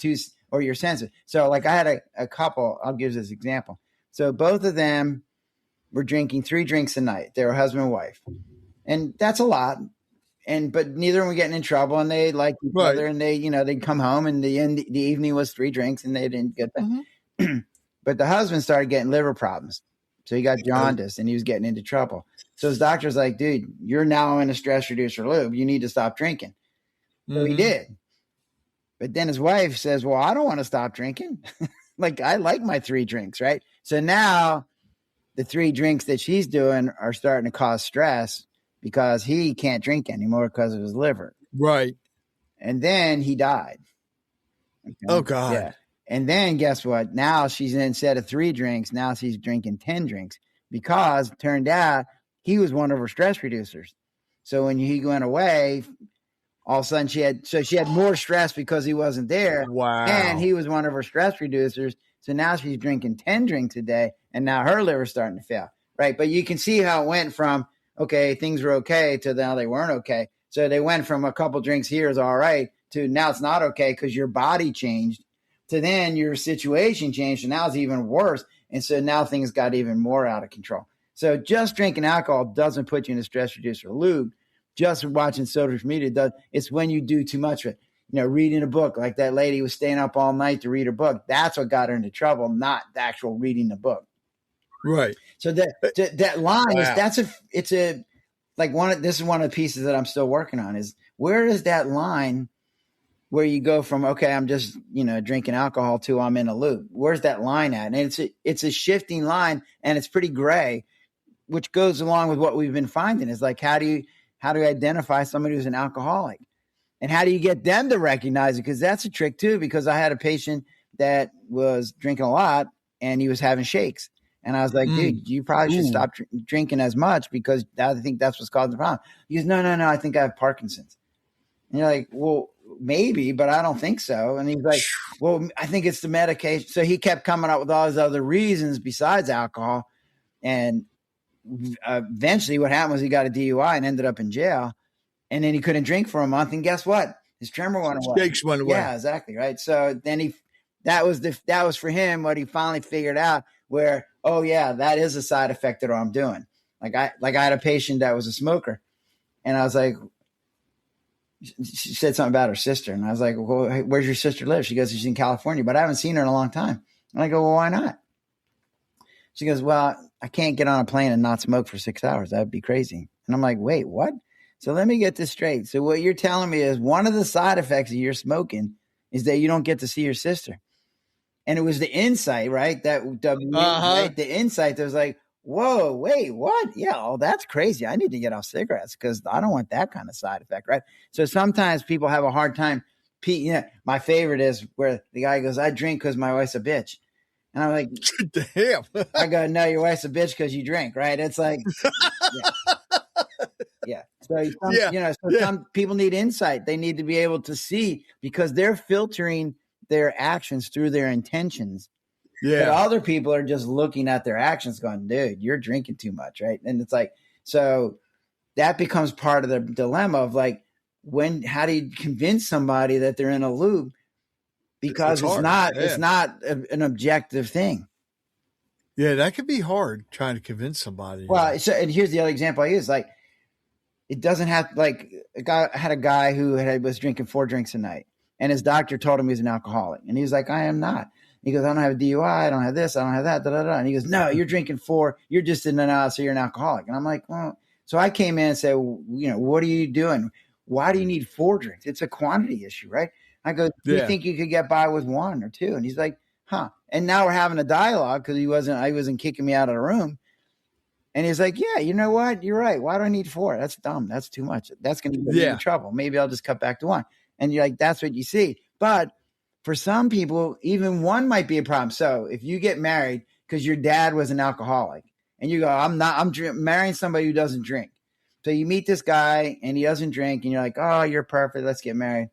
sensitive. So like I had a couple, I'll give this example. So both of them were drinking 3 drinks a night. They were husband and wife. And that's a lot. But neither of them were getting in trouble, and they liked each other, and they'd come home, and the evening was 3 drinks, and they didn't get that. Mm-hmm. But the husband started getting liver problems. So he got jaundice, and he was getting into trouble. So his doctor's like, dude, you're now in a stress reducer loop. You need to stop drinking. So he did. But then his wife says, well, I don't want to stop drinking. Like, I like my 3 drinks, right? So now the 3 drinks that she's doing are starting to cause stress because he can't drink anymore because of his liver. Right. And then he died. Okay? Oh, God. Yeah. And then guess what? Now she's, instead of 3 drinks, now she's drinking 10 drinks because it turned out he was one of her stress reducers. So when he went away, all of a sudden she had more stress because he wasn't there. Wow. And he was one of her stress reducers. So now she's drinking 10 drinks a day, and now her liver's starting to fail. Right. But you can see how it went from, okay, things were okay, to now they weren't okay. So they went from a couple drinks here is all right to now it's not okay because your body changed, to then your situation changed. And now it's even worse. And so now things got even more out of control. So just drinking alcohol doesn't put you in a stress reducer loop. Just watching social media does. It's when you do too much of it. You know, reading a book, like that lady was staying up all night to read her book. That's what got her into trouble, not the actual reading the book. Right. So that line wow. this is one of the pieces that I'm still working on is where is that line where you go from, okay, I'm just, drinking alcohol to I'm in a loop. Where's that line at? And it's a shifting line, and it's pretty gray, which goes along with what we've been finding is like, how do you identify somebody who's an alcoholic, and how do you get them to recognize it? Because that's a trick too, because I had a patient that was drinking a lot and he was having shakes. And I was like, dude, you probably should stop drinking as much because I think that's what's causing the problem. He goes, no, I think I have Parkinson's. And you're like, well, maybe, but I don't think so. And he's like, well, I think it's the medication. So he kept coming up with all these other reasons besides alcohol. And eventually what happened was he got a DUI and ended up in jail. And then he couldn't drink for a month. And guess what? His tremor went away. Shakes went away. Yeah, exactly. Right. So then that was for him what he finally figured out, where, oh yeah, that is a side effect of what I'm doing. Like I had a patient that was a smoker, and I was like, she said something about her sister. And I was like, well, hey, where's your sister live? She goes, she's in California, but I haven't seen her in a long time. And I go, well, why not? She goes, well, I can't get on a plane and not smoke for 6 hours. That'd be crazy. And I'm like, wait, what? So let me get this straight. So what you're telling me is one of the side effects of your smoking is that you don't get to see your sister. And it was the insight, right? Right? The insight that was like, whoa, wait, what? Yeah, oh, that's crazy. I need to get off cigarettes because I don't want that kind of side effect, right? So sometimes people have a hard time. My favorite is where the guy goes, I drink because my wife's a bitch. And I'm like, damn. I go, no, your wife's a bitch because you drink, right? It's like, yeah. So some people need insight. They need to be able to see because they're filtering their actions through their intentions. Yeah. But other people are just looking at their actions going, dude, you're drinking too much, right? And it's like, so that becomes part of the dilemma of like, how do you convince somebody that they're in a loop? Because it's not an objective thing. Yeah, that could be hard trying to convince somebody. Well, and here's the other example I use. Like, it doesn't have I had a guy who was drinking 4 drinks a night, and his doctor told him he was an alcoholic, and he was like, I am not. He goes, I don't have a DUI, I don't have this, I don't have that, And he goes, no, you're drinking 4, you're just in and out, so you're an alcoholic. And I'm like, well, so I came in and said, what are you doing? Why do you need 4 drinks? It's a quantity issue, right? I go, do you think you could get by with 1 or 2? And he's like, huh. And now we're having a dialogue because I wasn't kicking me out of the room. And he's like, yeah, you know what? You're right. Why do I need 4? That's dumb. That's too much. That's going to get me in trouble. Maybe I'll just cut back to 1. And you're like, that's what you see. But for some people, even 1 might be a problem. So if you get married because your dad was an alcoholic and you go, I'm marrying somebody who doesn't drink. So you meet this guy and he doesn't drink and you're like, oh, you're perfect. Let's get married.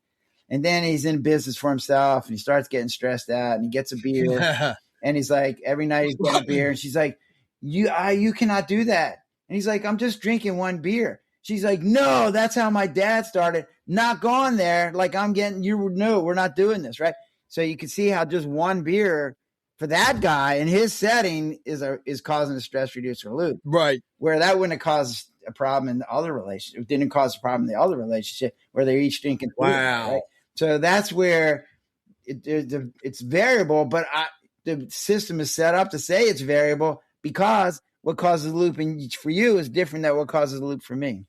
And then he's in business for himself and he starts getting stressed out and he gets a beer and he's like, every night he's getting a beer. And she's like, you cannot do that. And he's like, I'm just drinking 1 beer. She's like, no, that's how my dad started. Not going there. Like we're not doing this. Right. So you can see how just 1 beer for that guy in his setting is causing a stress reducer loop. Right. Where that wouldn't have caused a problem in the other relationship. It didn't cause a problem in the other relationship where they're each drinking. Wow. Beer, right? So that's where it's variable, but the system is set up to say it's variable because what causes the loop for you is different than what causes the loop for me.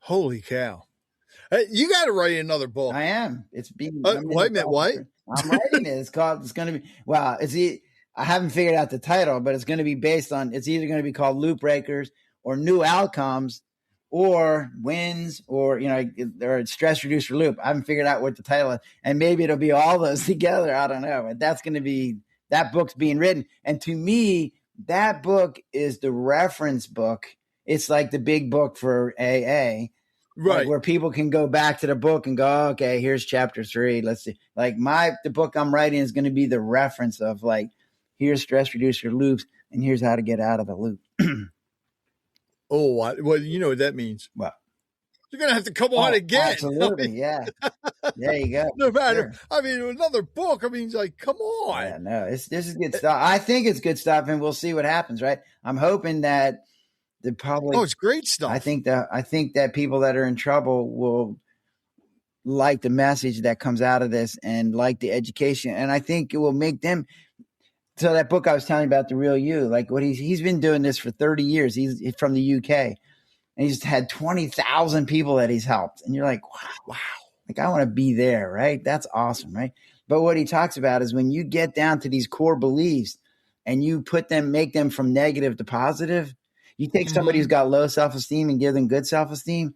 Holy cow. You got to write another book. I am. It's being. Wait a minute, what? I'm writing it. It's going to be, well, I haven't figured out the title, but it's going to be based on, it's either going to be called Loop Breakers or New Outcomes or Wins or, or Stress Reducer Loop. I haven't figured out what the title is. And maybe it'll be all those together. I don't know. But that's going to be, that book's being written. And to me, that book is the reference book. It's like the big book for AA. Right. Like where people can go back to the book and go, okay, here's chapter 3. Let's see. Like the book I'm writing is going to be the reference of like, here's stress reducer loops and here's how to get out of the loop. Oh, well, you know what that means. What? You're going to have to come on again. Absolutely. Yeah. There you go. No matter. Sure. I mean, another book. I mean, it's like, come on. Yeah, no, this is good stuff. I think it's good stuff and we'll see what happens. Right. I'm hoping that the public. Oh, it's great stuff. I think that people that are in trouble will like the message that comes out of this and like the education. And I think it will make them. So that book I was telling you about, The Real You, like what he's been doing this for 30 years. He's from the UK and he's had 20,000 people that he's helped. And you're like, wow, like I want to be there. Right. That's awesome. Right. But what he talks about is when you get down to these core beliefs and you make them from negative to positive, you take somebody who's got low self-esteem and give them good self-esteem.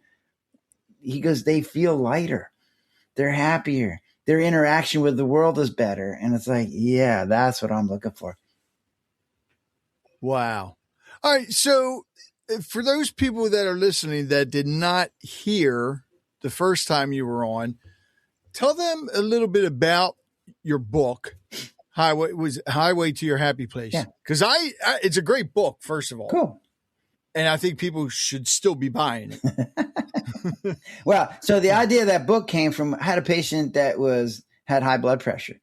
He goes, they feel lighter. They're happier. Their interaction with the world is better. And it's like, yeah, that's what I'm looking for. Wow. All right. So for those people that are listening that did not hear the first time you were on, tell them a little bit about your book, Highway to Your Happy Place. Yeah. Because it's a great book, first of all. Cool. And I think people should still be buying it. Well, so the idea of that book came from, I had a patient that had high blood pressure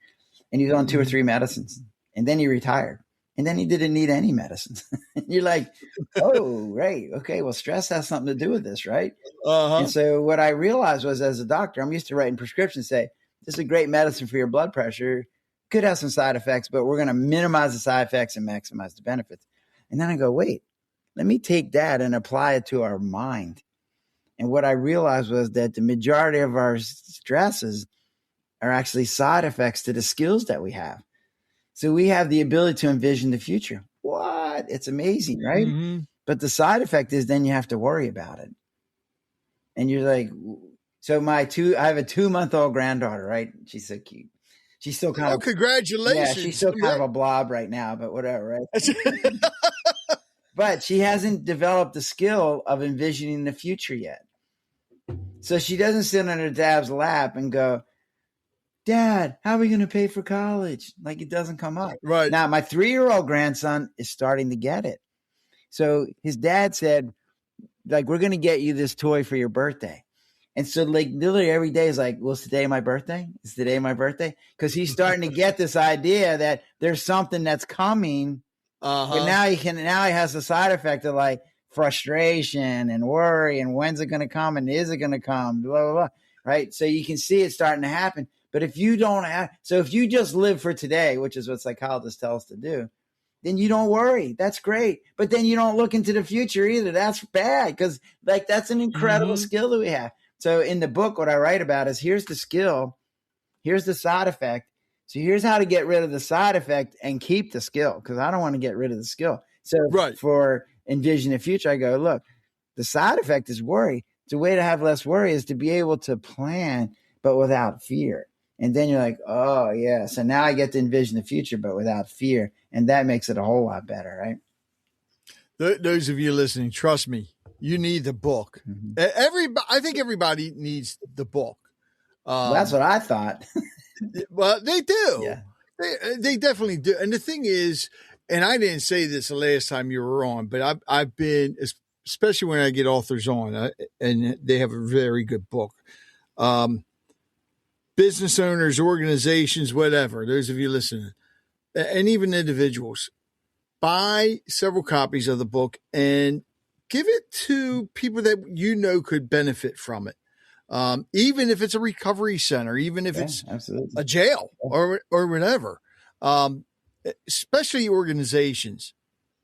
and he was on 2 or 3 medicines and then he retired and then he didn't need any medicines. You're like, oh, right. Okay. Well, stress has something to do with this, right? Uh-huh. And so what I realized was as a doctor, I'm used to writing prescriptions, say, this is a great medicine for your blood pressure. Could have some side effects, but we're going to minimize the side effects and maximize the benefits. And then I go, wait. Let me take that and apply it to our mind. And what I realized was that the majority of our stresses are actually side effects to the skills that we have. So we have the ability to envision the future. What? It's amazing, right? Mm-hmm. But the side effect is then you have to worry about it. And you're like, so I have a 2-month-old granddaughter, right? She's so cute. She's still kind of. Congratulations. Yeah, she's still kind of a blob right now, but whatever, right? But she hasn't developed the skill of envisioning the future yet. So she doesn't sit on her dad's lap and go, Dad, how are we going to pay for college? Like it doesn't come up. Right. Now, my 3-year-old grandson is starting to get it. So his dad said, like, we're going to get you this toy for your birthday. And so like literally every day is like, well, is today my birthday? Is today my birthday? Because he's starting to get this idea that there's something that's coming. Uh-huh. But now he has the side effect of like frustration and worry and when's it going to come and is it going to come, blah, blah, blah, right? So you can see it starting to happen. But if you if you just live for today, which is what psychologists tell us to do, then you don't worry. That's great. But then you don't look into the future either. That's bad because like that's an incredible skill that we have. So in the book, what I write about is here's the skill, here's the side effect. So here's how to get rid of the side effect and keep the skill because I don't want to get rid of the skill. So for envision the future, I go, look, the side effect is worry. The way to have less worry is to be able to plan, but without fear. And then you're like, oh, yeah. So now I get to envision the future, but without fear. And that makes it a whole lot better, right? Those of you listening, trust me, you need the book. Mm-hmm. I think everybody needs the book. Well, that's what I thought. Well, they do. Yeah. They definitely do. And the thing is, and I didn't say this the last time you were on, but I've been, especially when I get authors on, and they have a very good book. Business owners, organizations, whatever, those of you listening, and even individuals, buy several copies of the book and give it to people that you know could benefit from it. Even if it's a recovery center, even if it's a jail or whatever, especially organizations,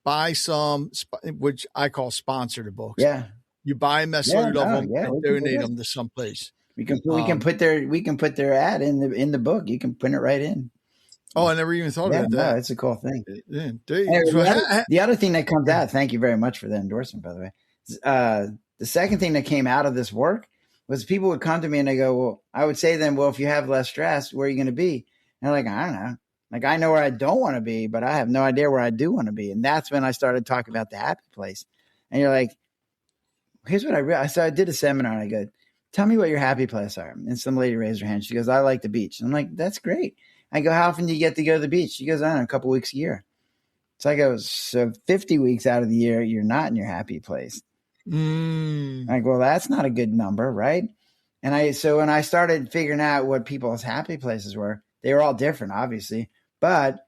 buy some, which I call sponsored books. Yeah. You buy a mess load of them and we donate them to someplace. We can put their ad in the book. You can print it right in. Oh, I never even thought about that. No, it's a cool thing. Yeah, the other thing that comes out, thank you very much for the endorsement, by the way. The second thing that came out of this work was people would come to me and they go, well, I would say to them, well, if you have less stress, where are you going to be? And they're like, I don't know. Like, I know where I don't want to be, but I have no idea where I do want to be. And that's when I started talking about the happy place. And you're like, here's what I realized. So I did a seminar and I go, tell me what your happy place are. And some lady raised her hand. She goes, I like the beach. And I'm like, that's great. I go, how often do you get to go to the beach? She goes, I don't know, a couple weeks a year. So I go, so 50 weeks out of the year, you're not in your happy place. I go, well, that's not a good number, right? And so when I started figuring out what people's happy places were, they were all different, obviously, but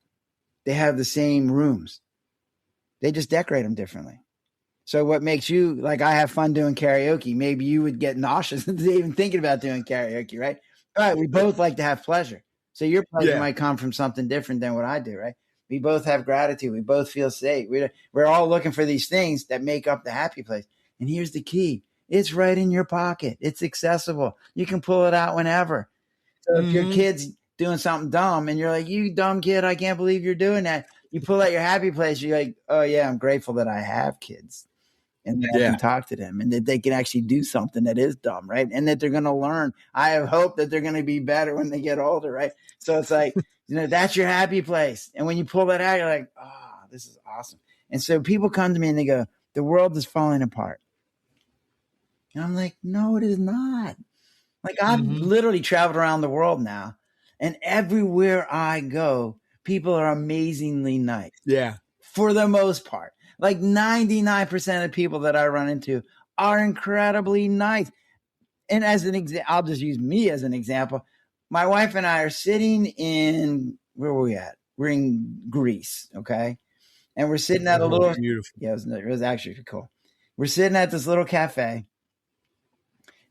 they have the same rooms. They just decorate them differently. So what makes you, like, I have fun doing karaoke. Maybe you would get nauseous even thinking about doing karaoke, right? But we both like to have pleasure. So your pleasure might come from something different than what I do, right? We both have gratitude. We both feel safe. We're all looking for these things that make up the happy place. And here's the key. It's right in your pocket. It's accessible. You can pull it out whenever. So if your kid's doing something dumb and you're like, you dumb kid, I can't believe you're doing that. You pull out your happy place. You're like, oh, yeah, I'm grateful that I have kids. And that I can talk to them and that they can actually do something that is dumb, right? And that they're going to learn. I have hope that they're going to be better when they get older, right? So it's like, that's your happy place. And when you pull that out, you're like, oh, this is awesome. And so people come to me and they go, the world is falling apart. And I'm like, no, it is not. Like, I've literally traveled around the world now, and everywhere I go, people are amazingly nice. Yeah. For the most part. Like 99% of people that I run into are incredibly nice. And as an example, I'll just use me as an example. My wife and I are sitting in, where were we at? We're in Greece, okay? And we're sitting at a little, beautiful. Yeah, it was actually cool. We're sitting at this little cafe,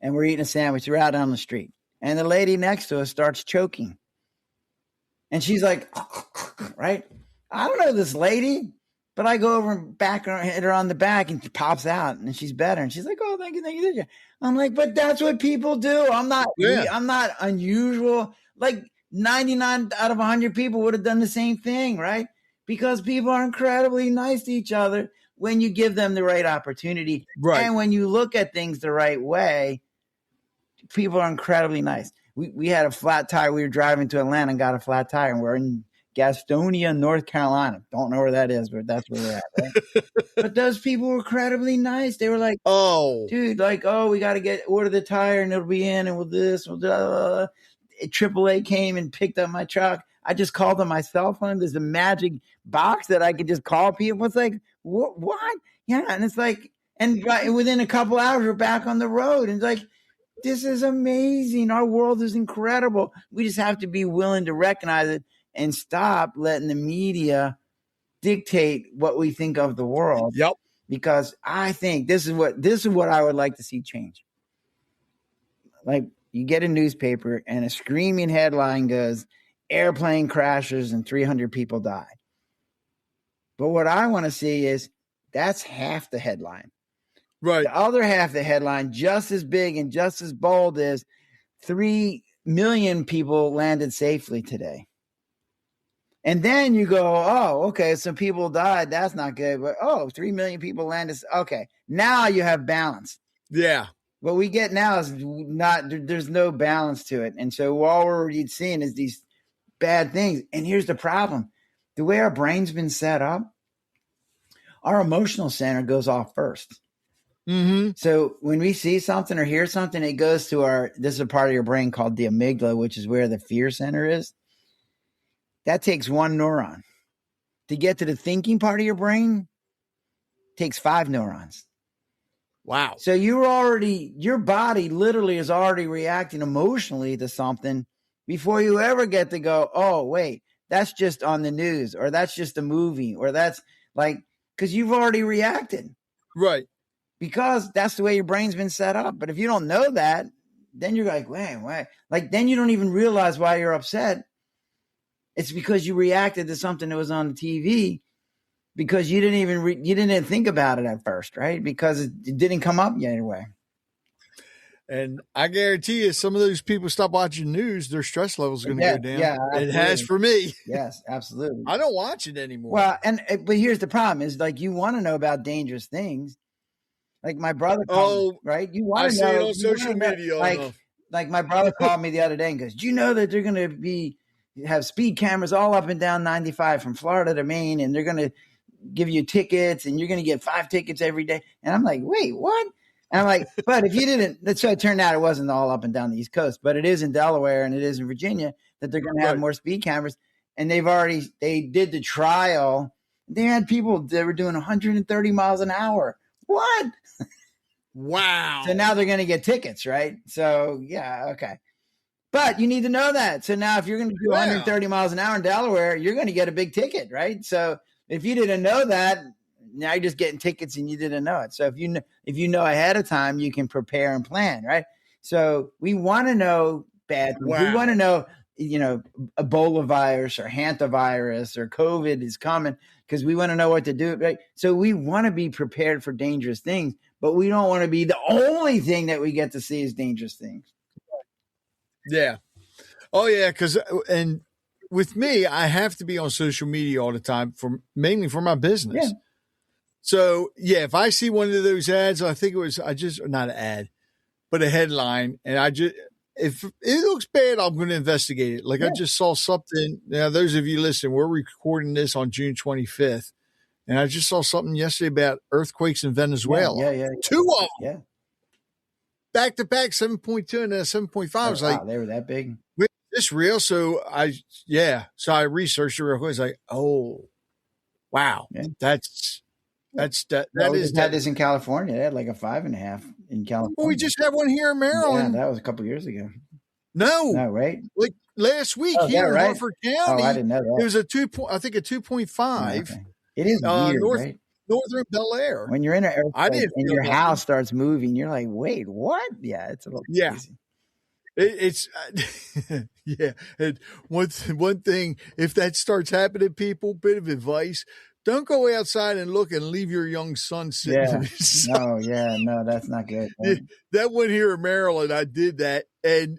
and we're eating a sandwich. We're out on the street. And the lady next to us starts choking. And she's like, right? I don't know this lady. But I go over and hit her on the back, and she pops out, and she's better. And she's like, "Oh, thank you." I'm like, "But that's what people do. I'm not unusual. Like 99 out of 100 people would have done the same thing, right? Because people are incredibly nice to each other when you give them the right opportunity, right? And when you look at things the right way, people are incredibly nice. We had a flat tire. We were driving to Atlanta and got a flat tire, and we're in Gastonia, North Carolina. Don't know where that is, but that's where we're at. Right? But those people were incredibly nice. They were like, "Oh, dude, like, we got to order the tire, and it'll be in, and we'll do this, we'll do." AAA came and picked up my truck. I just called on my cell phone. There's a magic box that I could just call people. It's like, what? Yeah, and it's like, and within a couple hours, we're back on the road, and it's like, this is amazing. Our world is incredible. We just have to be willing to recognize it and stop letting the media dictate what we think of the world. Yep. Because I think this is what I would like to see change. Like, you get a newspaper and a screaming headline goes, airplane crashes and 300 people die. But what I want to see is that's half the headline. Right. The other half of the headline, just as big and just as bold, is 3 million people landed safely today. And then you go, oh, okay, some people died. That's not good. But 3 million people landed. Okay, now you have balance. Yeah. What we get now is there's no balance to it. And so all we're seeing is these bad things. And here's the problem. The way our brain's been set up, our emotional center goes off first. Mm-hmm. So when we see something or hear something, it goes to this is a part of your brain called the amygdala, which is where the fear center is. That takes one neuron. To get to the thinking part of your brain, takes 5 neurons. Wow. So your body literally is already reacting emotionally to something before you ever get to go, oh, wait, that's just on the news, or that's just a movie, or that's like, because you've already reacted. Right. Because that's the way your brain's been set up. But if you don't know that, then you're like, wait. Like, then you don't even realize why you're upset. It's because you reacted to something that was on the TV because you didn't think about it at first, right? Because it didn't come up yet anyway. And I guarantee you, some of those people stop watching news, their stress level is going to go down. Yeah, it has for me. Yes, absolutely. I don't watch it anymore. Well, but here's the problem: is like you want to know about dangerous things. Like my brother called me, right? You want to know. I see it on social media. Like my brother called me the other day and goes, "Do you know that they're going to have speed cameras all up and down 95 from Florida to Maine, and they're going to give you tickets, and you're going to get 5 tickets every day?" And I'm like, "Wait, what?" And I'm like, but if you didn't, so it turned out it wasn't all up and down the East Coast, but it is in Delaware and it is in Virginia that they're going to have more speed cameras. And they did the trial. They had people that were doing 130 miles an hour. What? Wow. So now they're going to get tickets, right? So yeah, okay. But you need to know that. So now if you're going to do 130 miles an hour in Delaware, you're going to get a big ticket, right? So if you didn't know that, now you're just getting tickets and you didn't know it. So if you know ahead of time, you can prepare and plan, right? So we want to know bad things. Wow. We want to know, Ebola virus or hantavirus or COVID is coming because we want to know what to do, right? So we want to be prepared for dangerous things, but we don't want to be the only thing that we get to see is dangerous things. Yeah. Oh yeah. And with me, I have to be on social media all the time mainly for my business. Yeah. So yeah, if I see one of those ads, I think not an ad, but a headline. And if it looks bad, I'm going to investigate it. Like I just saw something. Now, those of you listening, we're recording this on June 25th. And I just saw something yesterday about earthquakes in Venezuela. Yeah. 2 of them. Yeah. Back to back, 7.2 and 7.5. I was like, they were that big. Is this real? So I researched it real quick. It's like, oh, wow. Yeah. That is had this in California. They had like a 5.5 in California. Well, we just had one here in Maryland. Yeah, that was a couple of years ago. No, right? Like last week here in Harford County. Oh, I didn't know that. It was a 2.5. Okay. It is weird, right? Northern Bel Air. When you're in an earthquake and your house starts moving, you're like, wait, what? Yeah, it's a little crazy. It's yeah. And one thing, if that starts happening, people, bit of advice. Don't go outside and look and leave your young son sitting. Yeah. No, that's not good. Right? That one here in Maryland, I did that. And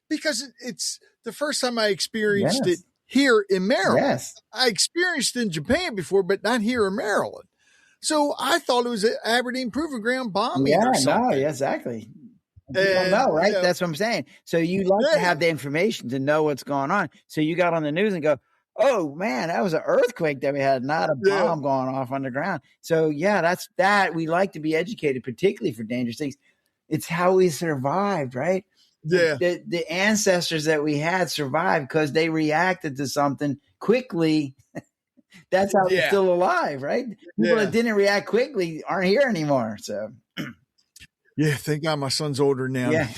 because it's the first time I experienced it here in Maryland. Yes. I experienced it in Japan before, but not here in Maryland. So I thought it was an Aberdeen Proving Ground bombing or something. Yeah, exactly. You don't know, right? That's what I'm saying. So you like to have the information to know what's going on. So you got on the news and go, oh man, that was an earthquake that we had, not a bomb going off on the ground. So that's that. We like to be educated, particularly for dangerous things. It's how we survived, right? Yeah. The ancestors that we had survived because they reacted to something quickly. That's how they're still alive, right? People that didn't react quickly aren't here anymore. So yeah, thank God my son's older now. Yeah.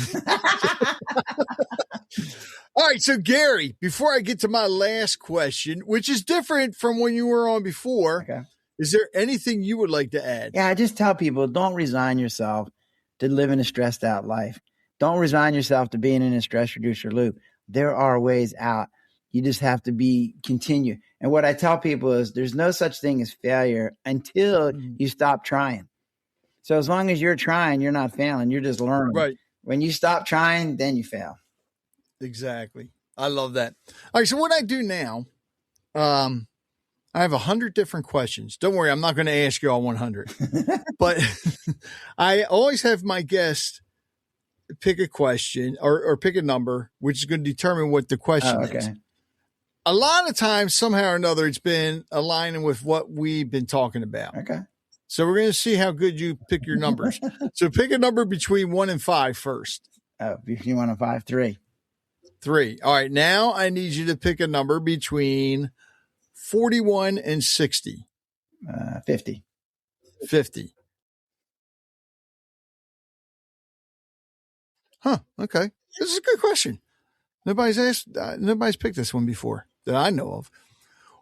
All right, so Gary, before I get to my last question, which is different from when you were on before, is there anything you would like to add? Yeah, I just tell people, don't resign yourself to living a stressed out life. Don't resign yourself to being in a stress reducer loop. There are ways out. You just have to continue. And what I tell people is there's no such thing as failure until you stop trying. So as long as you're trying, you're not failing. You're just learning. Right. When you stop trying, then you fail. Exactly. I love that. All right. So what I do now, I have 100 different questions. Don't worry. I'm not going to ask you all 100, but I always have my guest pick a question or pick a number, which is going to determine what the question is. A lot of times, somehow or another, it's been aligning with what we've been talking about. Okay. So we're going to see how good you pick your numbers. So pick a number between 1 and 5 first. Oh, if you want a 5, 3. 3. All right. Now I need you to pick a number between 41 and 60. 50. 50. Huh. Okay. This is a good question. Nobody's picked this one before that I know of.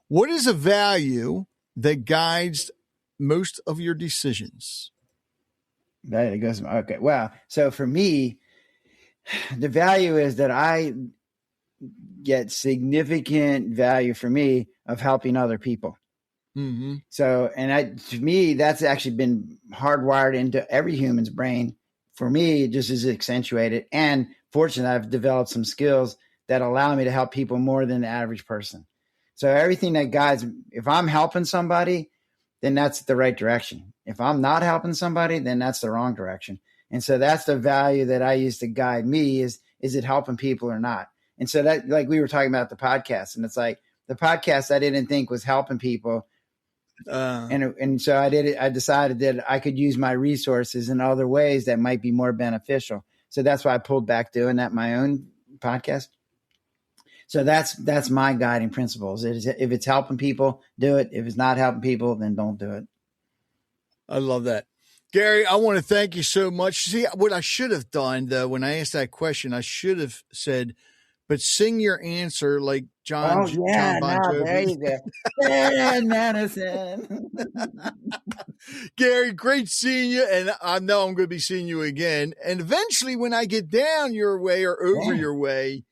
What is a value that guides most of your decisions? It goes, okay. Well, so for me, the value is that I get significant value for me of helping other people. Mm-hmm. So, to me, that's actually been hardwired into every human's brain. For me, it just is accentuated. And fortunately, I've developed some skills that allow me to help people more than the average person. So everything that guides, if I'm helping somebody, then that's the right direction. If I'm not helping somebody, then that's the wrong direction. And so that's the value that I use to guide me is it helping people or not? And so that, like we were talking about the podcast, and it's like the podcast I didn't think was helping people. And so I decided that I could use my resources in other ways that might be more beneficial. So that's why I pulled back doing that, my own podcast. So that's my guiding principles. If it's helping people, do it. If it's not helping people, then don't do it. I love that. Gary, I want to thank you so much. See, what I should have done, though, when I asked that question, I should have said, but sing your answer like John. Oh, yeah, John Bon Jovi. there you go. Bad medicine. Gary, great seeing you, and I know I'm going to be seeing you again. And eventually, when I get down your way or over your way,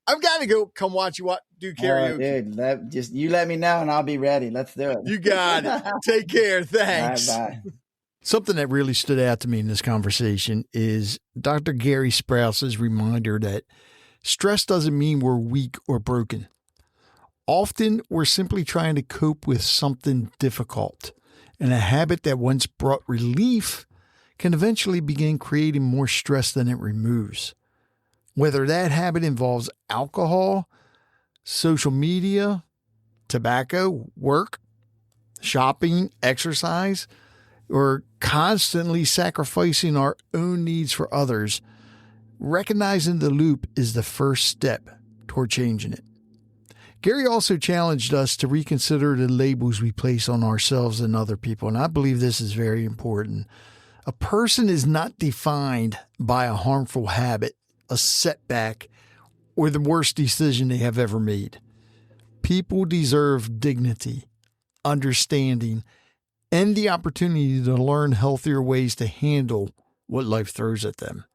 I've got to go come watch you do karaoke. Oh, dude, you let me know, and I'll be ready. Let's do it. You got it. Take care. Thanks. Bye. Something that really stood out to me in this conversation is Dr. Gary Sprouse's reminder that stress doesn't mean we're weak or broken. Often, we're simply trying to cope with something difficult, and a habit that once brought relief can eventually begin creating more stress than it removes. Whether that habit involves alcohol, social media, tobacco, work, shopping, exercise, or constantly sacrificing our own needs for others, recognizing the loop is the first step toward changing it. Gary also challenged us to reconsider the labels we place on ourselves and other people, and I believe this is very important. A person is not defined by a harmful habit, a setback, or the worst decision they have ever made. People deserve dignity, understanding, and the opportunity to learn healthier ways to handle what life throws at them.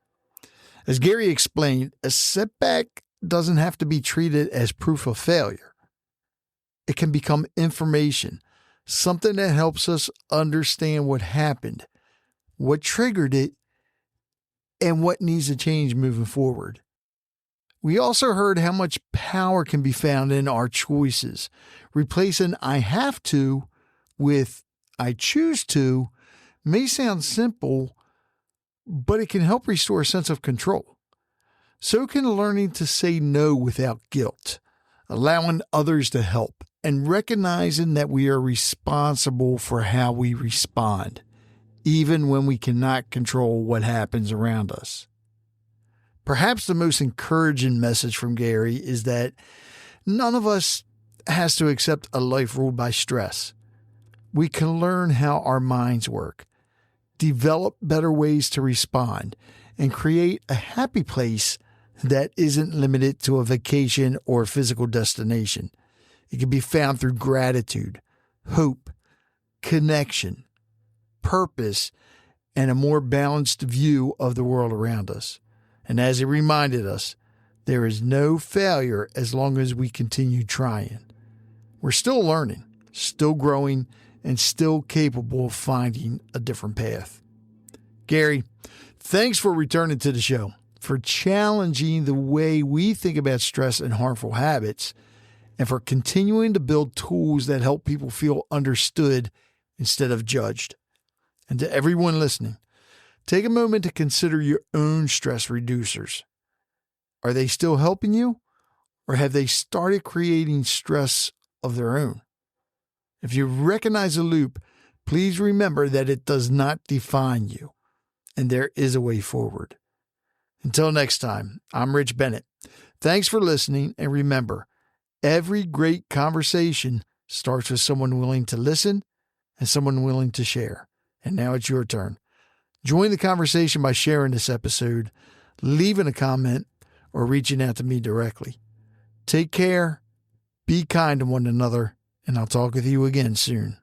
As Gary explained, a setback doesn't have to be treated as proof of failure. It can become information, something that helps us understand what happened, what triggered it, and what needs to change moving forward. We also heard how much power can be found in our choices. Replacing I have to with I choose to may sound simple, but it can help restore a sense of control. So can learning to say no without guilt, allowing others to help, and recognizing that we are responsible for how we respond, even when we cannot control what happens around us. Perhaps the most encouraging message from Gary is that none of us has to accept a life ruled by stress. We can learn how our minds work, develop better ways to respond, and create a happy place that isn't limited to a vacation or physical destination. It can be found through gratitude, hope, connection, purpose, and a more balanced view of the world around us. And as he reminded us, there is no failure as long as we continue trying. We're still learning, still growing, and still capable of finding a different path. Gary, thanks for returning to the show, for challenging the way we think about stress and harmful habits, and for continuing to build tools that help people feel understood instead of judged. And to everyone listening, take a moment to consider your own stress reducers. Are they still helping you, or have they started creating stress of their own? If you recognize a loop, please remember that it does not define you, and there is a way forward. Until next time, I'm Rich Bennett. Thanks for listening, and remember, every great conversation starts with someone willing to listen and someone willing to share. And now it's your turn. Join the conversation by sharing this episode, leaving a comment, or reaching out to me directly. Take care, be kind to one another, and I'll talk with you again soon.